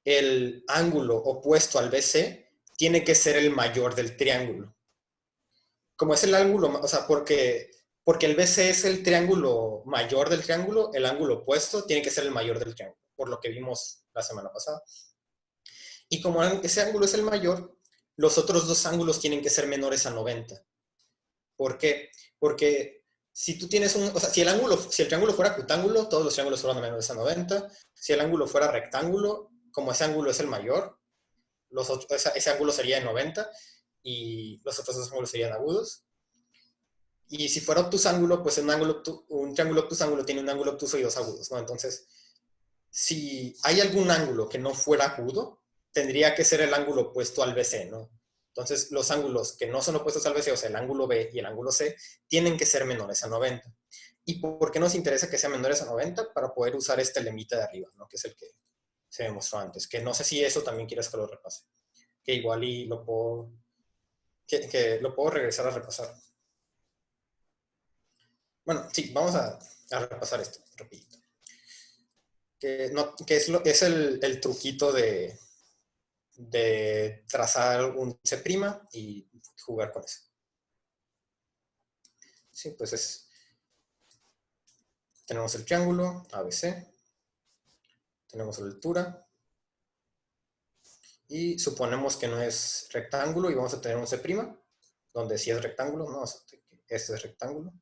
el ángulo opuesto al BC tiene que ser el mayor del triángulo. Como es el ángulo, o sea, porque el BC es el triángulo mayor del triángulo, el ángulo opuesto tiene que ser el mayor del triángulo, por lo que vimos la semana pasada. Y como ese ángulo es el mayor, los otros dos ángulos tienen que ser menores a 90. ¿Por qué? Porque si tú tienes o sea, si el triángulo fuera cutángulo, todos los triángulos fueran menores a 90. Si el ángulo fuera rectángulo, como ese ángulo es el mayor, ese ángulo sería de 90 y los otros dos ángulos serían agudos. Y si fuera obtusángulo, pues un triángulo obtusángulo tiene un ángulo obtuso y dos agudos, ¿no? Entonces, si hay algún ángulo que no fuera agudo, tendría que ser el ángulo opuesto al BC, ¿no? Entonces, los ángulos que no son opuestos al BC, o sea, el ángulo B y el ángulo C, tienen que ser menores a 90. ¿Y por qué nos interesa que sean menores a 90? Para poder usar este lemita de arriba, ¿no? Que es el que se demostró antes. Que no sé si eso también quieres que lo repase. Que igual y lo puedo... Que lo puedo regresar a repasar. Bueno, sí, vamos a repasar esto rapidito. que es el truquito de trazar un C' y jugar con eso. Sí, pues tenemos el triángulo ABC, tenemos la altura, y suponemos que no es rectángulo y vamos a tener un C', donde sí es rectángulo, ¿no? Este es rectángulo.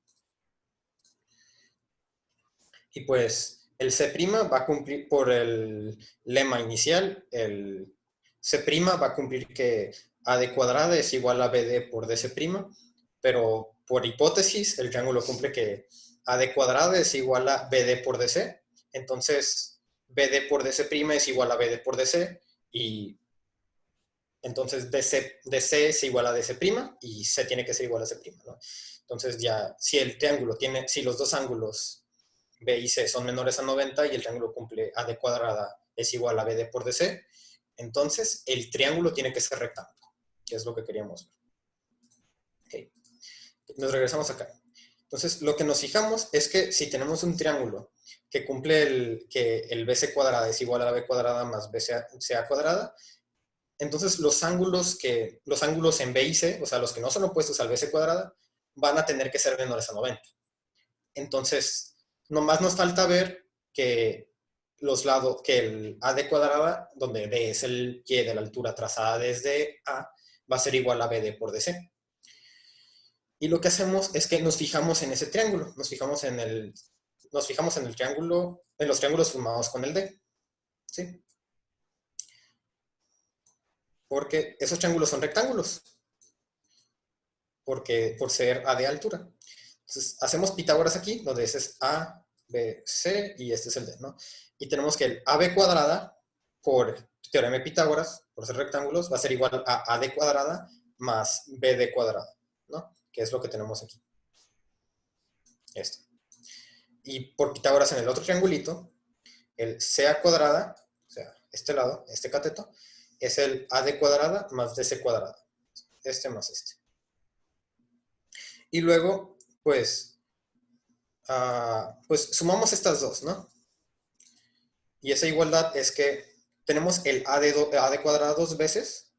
Y pues el C' va a cumplir, por el lema inicial, el C' va a cumplir que AD cuadrada es igual a BD por DC', pero por hipótesis el triángulo cumple que AD cuadrada es igual a BD por DC, entonces BD por DC' es igual a BD por DC, y entonces DC es igual a DC' y C tiene que ser igual a C', ¿no? Entonces ya, si el triángulo tiene, si los dos ángulos B y C son menores a 90 y el triángulo cumple AD cuadrada es igual a BD por DC, entonces el triángulo tiene que ser rectángulo, que es lo que queríamos ver. Okay. Nos regresamos acá. Entonces, lo que nos fijamos es que si tenemos un triángulo que cumple que el BC cuadrada es igual a la B cuadrada más BCA cuadrada, entonces los ángulos en B y C, o sea, los que no son opuestos al BC cuadrada, van a tener que ser menores a 90. Entonces, nomás nos falta ver que que el AD cuadrada, donde D es el Y de la altura trazada desde A, va a ser igual a BD por DC. Y lo que hacemos es que nos fijamos en ese triángulo, nos fijamos en el triángulo, en los triángulos formados con el D, ¿sí? Porque esos triángulos son rectángulos, por ser A de altura. Entonces, hacemos Pitágoras aquí, donde ese es A, B, C, y este es el D, ¿no? Y tenemos que el AB cuadrada, por teorema de Pitágoras, por ser rectángulos, va a ser igual a AD cuadrada más BD cuadrada, ¿no? Que es lo que tenemos aquí. Esto. Y por Pitágoras en el otro triangulito, el CA cuadrada, o sea, este lado, este cateto, es el AD cuadrada más DC cuadrada. Este más este. Y luego, pues sumamos estas dos, ¿no? Y esa igualdad es que tenemos el AD cuadrada dos veces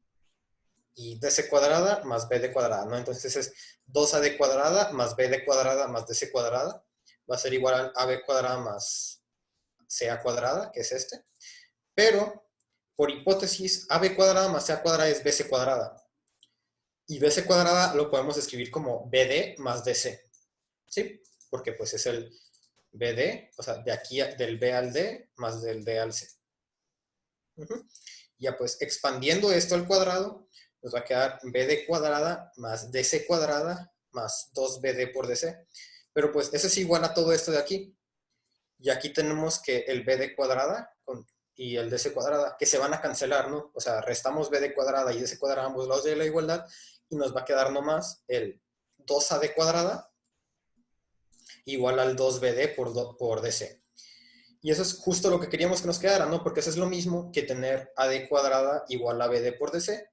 y DC cuadrada más BD cuadrada, ¿no? Entonces es 2AD cuadrada más BD cuadrada más DC cuadrada va a ser igual al AB cuadrada más CA cuadrada, que es este. Pero, por hipótesis, AB cuadrada más CA cuadrada es BC cuadrada. Y BC cuadrada lo podemos escribir como BD más DC, ¿sí? Porque pues es el BD, o sea, de aquí del B al D más del D al C. Ya pues, expandiendo esto al cuadrado, nos va a quedar BD cuadrada más DC cuadrada más 2BD por DC. Pero pues eso es igual a todo esto de aquí. Y aquí tenemos que el BD cuadrada y el DC cuadrada, que se van a cancelar, ¿no? O sea, restamos BD cuadrada y DC cuadrada ambos lados de la igualdad y nos va a quedar nomás el 2AD cuadrada igual al 2BD por DC. Y eso es justo lo que queríamos que nos quedara, ¿no? Porque eso es lo mismo que tener AD cuadrada igual a BD por DC.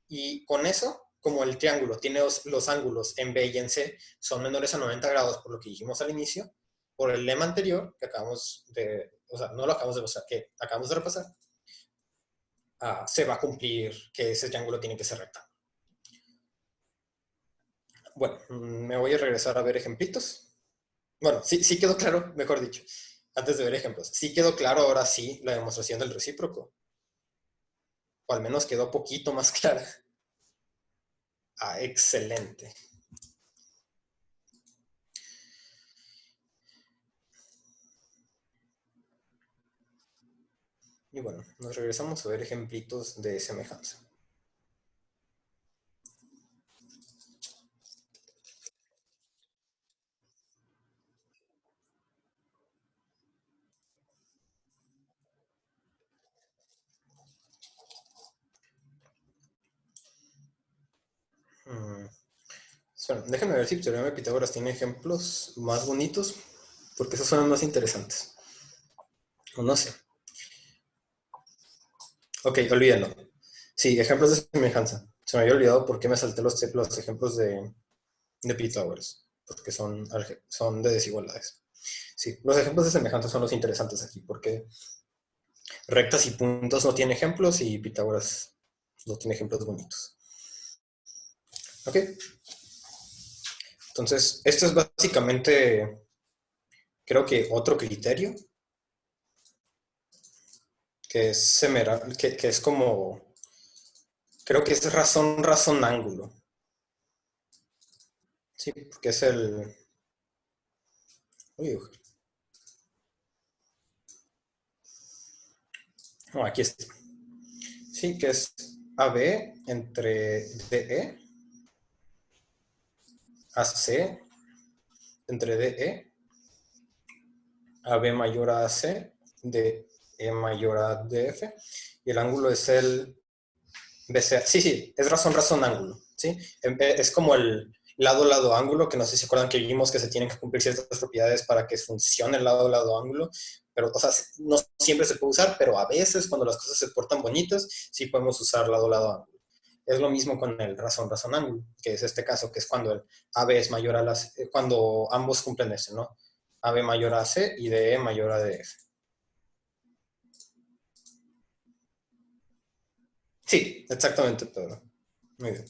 Y con eso, como el triángulo tiene los ángulos en B y en C son menores a 90 grados, por lo que dijimos al inicio, por el lema anterior que acabamos de, o sea, no lo acabamos de mostrar, que acabamos de repasar, se va a cumplir que ese triángulo tiene que ser rectángulo. Bueno, me voy a regresar a ver ejemplitos. Bueno, sí quedó claro, mejor dicho, antes de ver ejemplos. Sí quedó claro ahora sí la demostración del recíproco. O al menos quedó poquito más clara. Excelente. Y bueno, nos regresamos a ver ejemplitos de semejanza. Bueno, déjenme ver si el teorema de Pitágoras tiene ejemplos más bonitos, porque esos son los más interesantes. O no sé. Ok, olvídenlo. Sí, ejemplos de semejanza. Se me había olvidado por qué me salté los ejemplos de Pitágoras, porque son de desigualdades. Sí, los ejemplos de semejanza son los interesantes aquí, porque rectas y puntos no tienen ejemplos y Pitágoras no tiene ejemplos bonitos. ¿Ok? Entonces, esto es básicamente, creo que otro criterio, que es que es como, creo que es razón, ángulo. Sí, porque es el... Uy, no, aquí está. Sí, que es AB entre DE, AC entre DE, AB mayor a AC, DE mayor a DF, y el ángulo es el BCA. Sí, sí, es razón, ángulo. ¿Sí? Es como el lado, ángulo, que no sé si se acuerdan que vimos que se tienen que cumplir ciertas propiedades para que funcione el lado, ángulo, pero, o sea, no siempre se puede usar, pero a veces cuando las cosas se portan bonitas, sí podemos usar lado, ángulo. Es lo mismo con el razón, ángulo, que es este caso, que es cuando el AB es mayor a cuando ambos cumplen ese, ¿no? AB mayor a C y DE mayor a DF. Sí, exactamente, Pedro. Muy bien.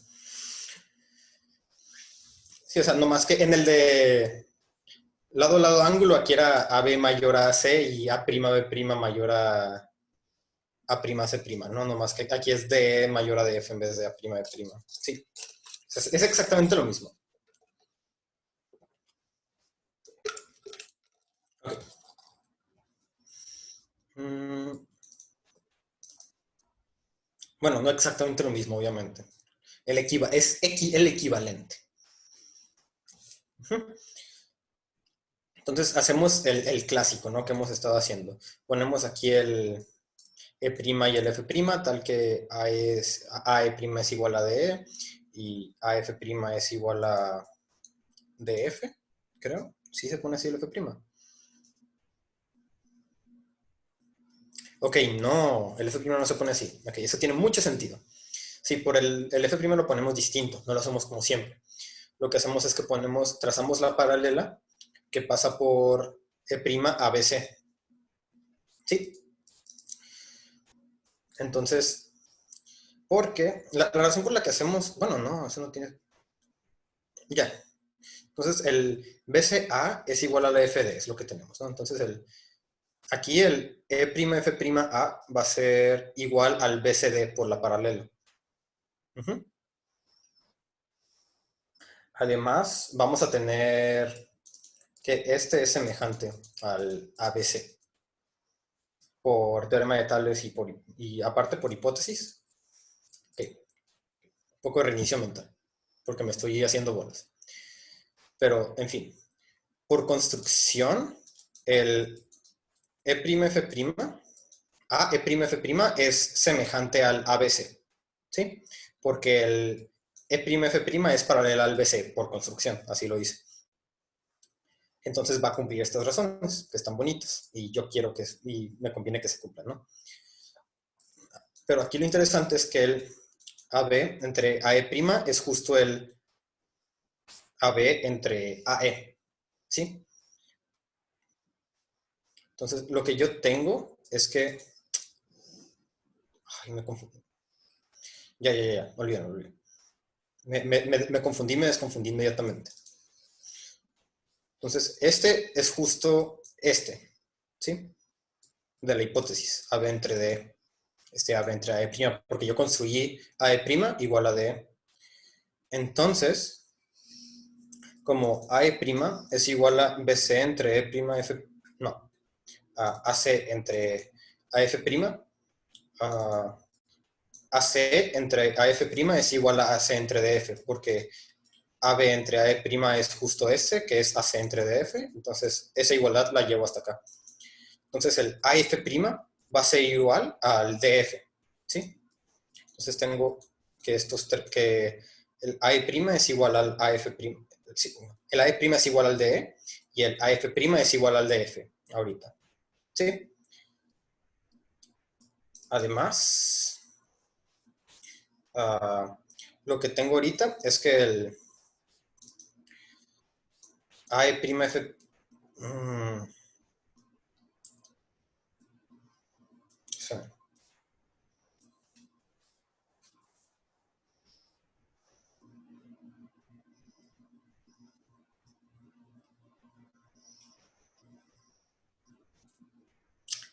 Sí, o sea, no más que en el de lado, ángulo, aquí era AB mayor a C y A' B' mayor a C', ¿no? No más que aquí es D mayor a DF en vez de A' B'. Sí, es exactamente lo mismo. Okay. Bueno, no exactamente lo mismo, obviamente. Es el equivalente. Entonces hacemos el clásico, ¿no? Que hemos estado haciendo. Ponemos aquí el E' y el F', tal que AE' es igual a DE y AF' es igual a DF, creo. Sí se pone así el F'. Ok, no, el F' no se pone así. Ok, eso tiene mucho sentido. Sí, por el F' lo ponemos distinto, no lo hacemos como siempre. Lo que hacemos es que trazamos la paralela que pasa por E' ABC. ¿Sí? Entonces, porque la razón por la que hacemos, bueno, no, eso no tiene... Ya. Entonces, el BCA es igual a la FD, es lo que tenemos, ¿no? Entonces, aquí el E'F'A va a ser igual al BCD por la paralela. Uh-huh. Además, vamos a tener que este es semejante al ABC por teorema de Tales y aparte por hipótesis. Okay. Un poco de reinicio mental, porque me estoy haciendo bolas. Pero, en fin, por construcción, el E'F', E'F' es semejante al ABC, ¿sí? Porque el E'F' es paralelo al BC por construcción, así lo dice. Entonces va a cumplir estas razones, que están bonitas, y yo quiero y me conviene que se cumplan, ¿no? Pero aquí lo interesante es que el AB entre AE' es justo el AB entre AE, ¿sí? Entonces, lo que yo tengo es que... Ay, me confundí. Ya, olvídalo. Me confundí, me desconfundí inmediatamente. Entonces, este es justo este, ¿sí? De la hipótesis, AB entre D, AB entre AE', porque yo construí AE' igual a D. Entonces, como AE' es igual a BC entre F, no, a AC entre AF', a AC entre AF' es igual a AC entre DF, porque AB entre AE' es justo ese, que es AC entre DF, entonces esa igualdad la llevo hasta acá. Entonces el AF' va a ser igual al DF, ¿sí? Entonces tengo que el AE' es igual al AF', sí, el AE' es igual al DE y el AF' es igual al DF, ahorita, ¿sí? Además, lo que tengo ahorita es que el AE',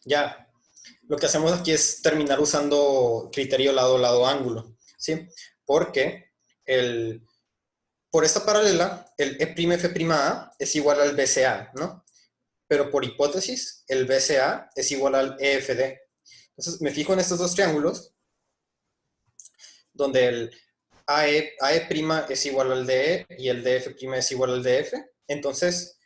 Ya, lo que hacemos aquí es terminar usando criterio lado, ángulo, ¿sí? Porque por esta paralela, el E'F'A es igual al BCA, ¿no? Pero por hipótesis, el BCA es igual al EFD. Entonces, me fijo en estos dos triángulos, donde el AE' es igual al DE y el DF' es igual al DF. Entonces,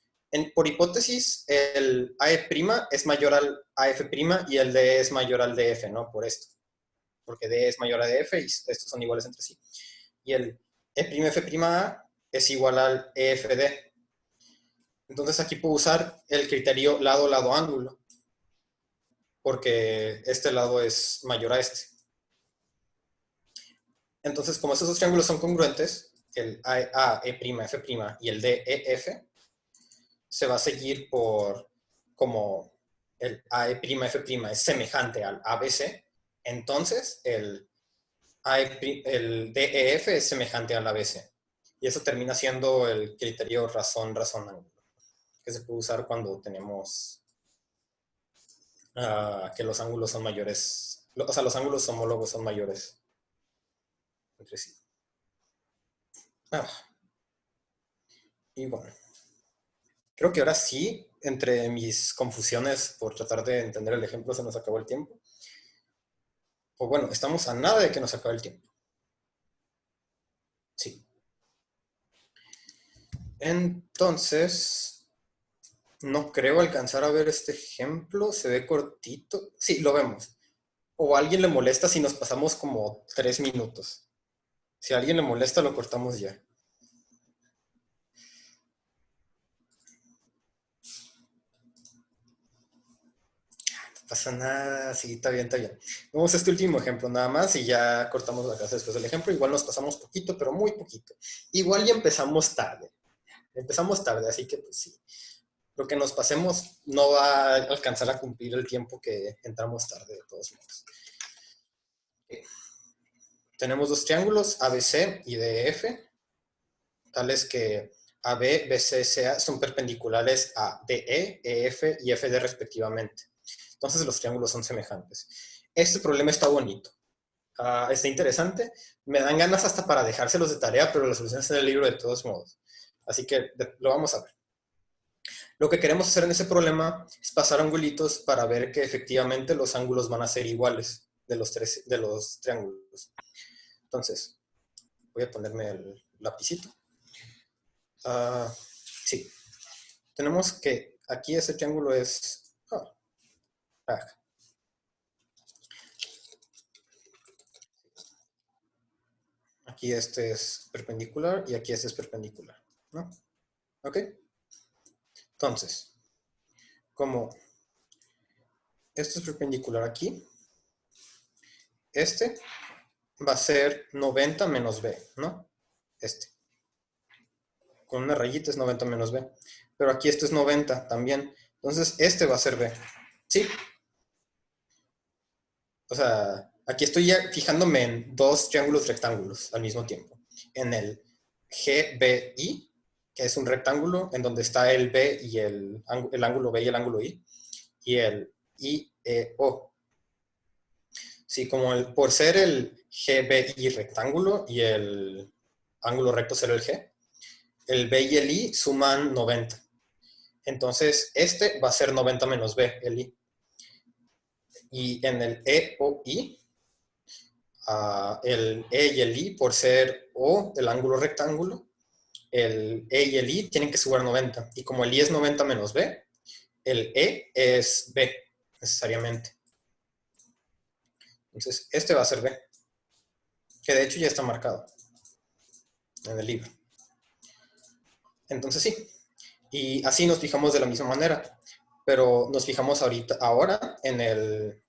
por hipótesis, el AE' es mayor al AF' y el DE es mayor al DF, ¿no? Por esto. Porque DE es mayor a DF y estos son iguales entre sí. Y el E'F'A es igual al EFD. Entonces aquí puedo usar el criterio lado, ángulo, porque este lado es mayor a este. Entonces, como estos dos triángulos son congruentes, el AE'F' y el DEF, se va a seguir por como el AE'F' es semejante al ABC, entonces el DEF es semejante al ABC. Y eso termina siendo el criterio razón, ángulo, que se puede usar cuando tenemos que los ángulos son mayores, o sea, los ángulos homólogos son mayores entre sí. Y bueno, creo que ahora sí, entre mis confusiones por tratar de entender el ejemplo, se nos acabó el tiempo. O bueno, estamos a nada de que nos acabe el tiempo. Sí. Entonces, no creo alcanzar a ver este ejemplo. Se ve cortito. Sí, lo vemos. O a alguien le molesta si nos pasamos como 3 minutos. Si a alguien le molesta, lo cortamos ya. No pasa nada, sí, está bien, está bien. Vamos a este último ejemplo nada más y ya cortamos la casa después del ejemplo. Igual nos pasamos poquito, pero muy poquito. Igual ya empezamos tarde. Empezamos tarde, así que pues sí. Lo que nos pasemos no va a alcanzar a cumplir el tiempo que entramos tarde de todos modos. Tenemos dos triángulos, ABC y DF, tales que AB, BC, CA son perpendiculares a DE, EF y FD respectivamente. Entonces los triángulos son semejantes. Este problema está bonito, está interesante. Me dan ganas hasta para dejárselos de tarea, pero la solución está en el libro de todos modos. Así que lo vamos a ver. Lo que queremos hacer en ese problema es pasar angulitos para ver que efectivamente los ángulos van a ser iguales de los triángulos. Entonces, voy a ponerme el lapicito. Sí. Tenemos que aquí ese triángulo es... Aquí este es perpendicular y aquí este es perpendicular, ¿no? ¿Ok? Entonces, como esto es perpendicular aquí, este va a ser 90 menos b, ¿no? Este. Con una rayita es 90 menos b. Pero aquí este es 90 también. Entonces, este va a ser b. ¿Sí? O sea, aquí estoy ya fijándome en dos triángulos rectángulos al mismo tiempo. En el GBI, que es un rectángulo en donde está el B y el ángulo B y el ángulo I, y el IEO. Sí, como por ser el GBI rectángulo y el ángulo recto ser el G, el B y el I suman 90. Entonces, este va a ser 90 menos B, el I. Y en el EOI, el E y el I, por ser O, el ángulo rectángulo, el E y el I tienen que sumar 90. Y como el I es 90 menos B, el E es B, necesariamente. Entonces, este va a ser B, que de hecho ya está marcado en el libro. Entonces, sí. Y así nos fijamos de la misma manera. Pero nos fijamos ahora en el...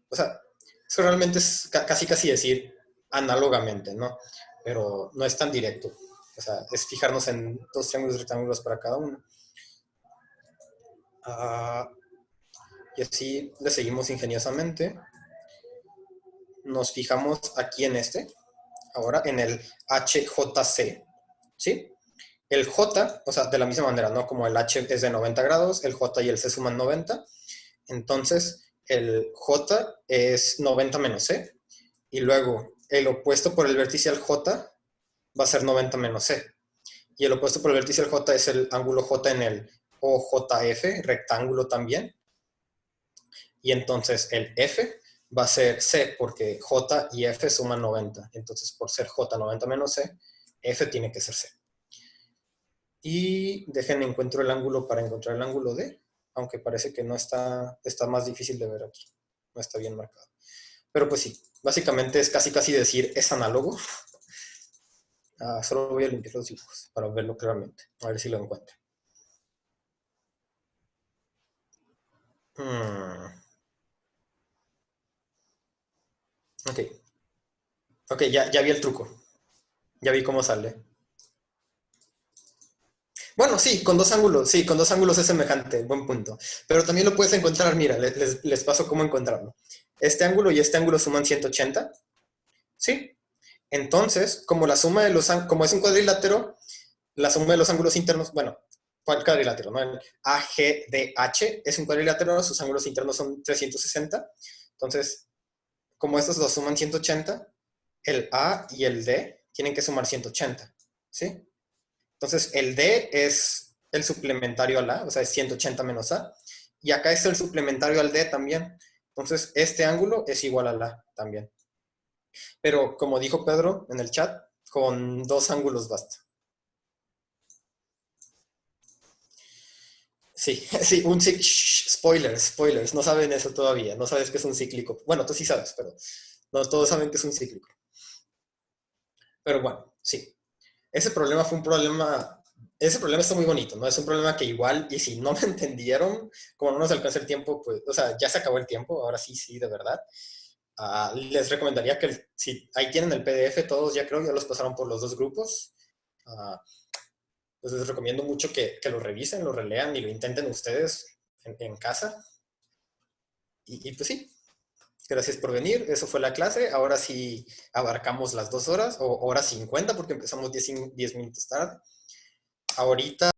O sea, eso realmente es casi decir análogamente, ¿no? Pero no es tan directo. O sea, es fijarnos en dos triángulos rectángulos para cada uno. Y así le seguimos ingeniosamente. Nos fijamos aquí en este, ahora en el HJC, ¿sí? El J, o sea, de la misma manera, ¿no? Como el H es de 90 grados, el J y el C suman 90. Entonces, el J es 90 menos C. Y luego, el opuesto por el vértice al J va a ser 90 menos C. Y el opuesto por el vértice al J es el ángulo J en el OJF, rectángulo también. Y entonces el F va a ser C, porque J y F suman 90. Entonces, por ser J 90 menos C, F tiene que ser C. Y déjenme encuentro el ángulo para encontrar el ángulo D, aunque parece que no está más difícil de ver aquí. No está bien marcado. Pero pues sí, básicamente es casi decir es análogo. Solo voy a limpiar los dibujos para verlo claramente. A ver si lo encuentro. Ok. Ok, ya vi el truco. Ya vi cómo sale. Bueno, sí, con dos ángulos. Sí, con dos ángulos es semejante. Buen punto. Pero también lo puedes encontrar. Mira, les paso cómo encontrarlo. Este ángulo y este ángulo suman 180. ¿Sí? Entonces, como la suma de como es un cuadrilátero, la suma de los ángulos internos, bueno, ¿cuál cuadrilátero? ¿No? El AGDH es un cuadrilátero, sus ángulos internos son 360. Entonces, como estos dos suman 180, el A y el D tienen que sumar 180. ¿Sí? Entonces, el D es el suplementario al A, o sea, es 180 menos A. Y acá es el suplementario al D también. Entonces, este ángulo es igual al A también. Pero como dijo Pedro en el chat, con dos ángulos basta. Sí, sí, spoilers, no saben eso todavía, no sabes que es un cíclico. Bueno, tú sí sabes, pero no todos saben que es un cíclico. Pero bueno, sí. Ese problema está muy bonito, ¿no? Es un problema que igual, y si no me entendieron, como no nos alcanza el tiempo, pues, o sea, ya se acabó el tiempo, ahora sí, de verdad. Les recomendaría que si ahí tienen el PDF, todos ya creo, ya los pasaron por los dos grupos. Ah, pues les recomiendo mucho que lo revisen, lo relean y lo intenten ustedes en casa. Y pues sí, gracias por venir. Eso fue la clase. Ahora sí abarcamos las 2 horas o hora 50 porque empezamos 10 minutos tarde. Ahorita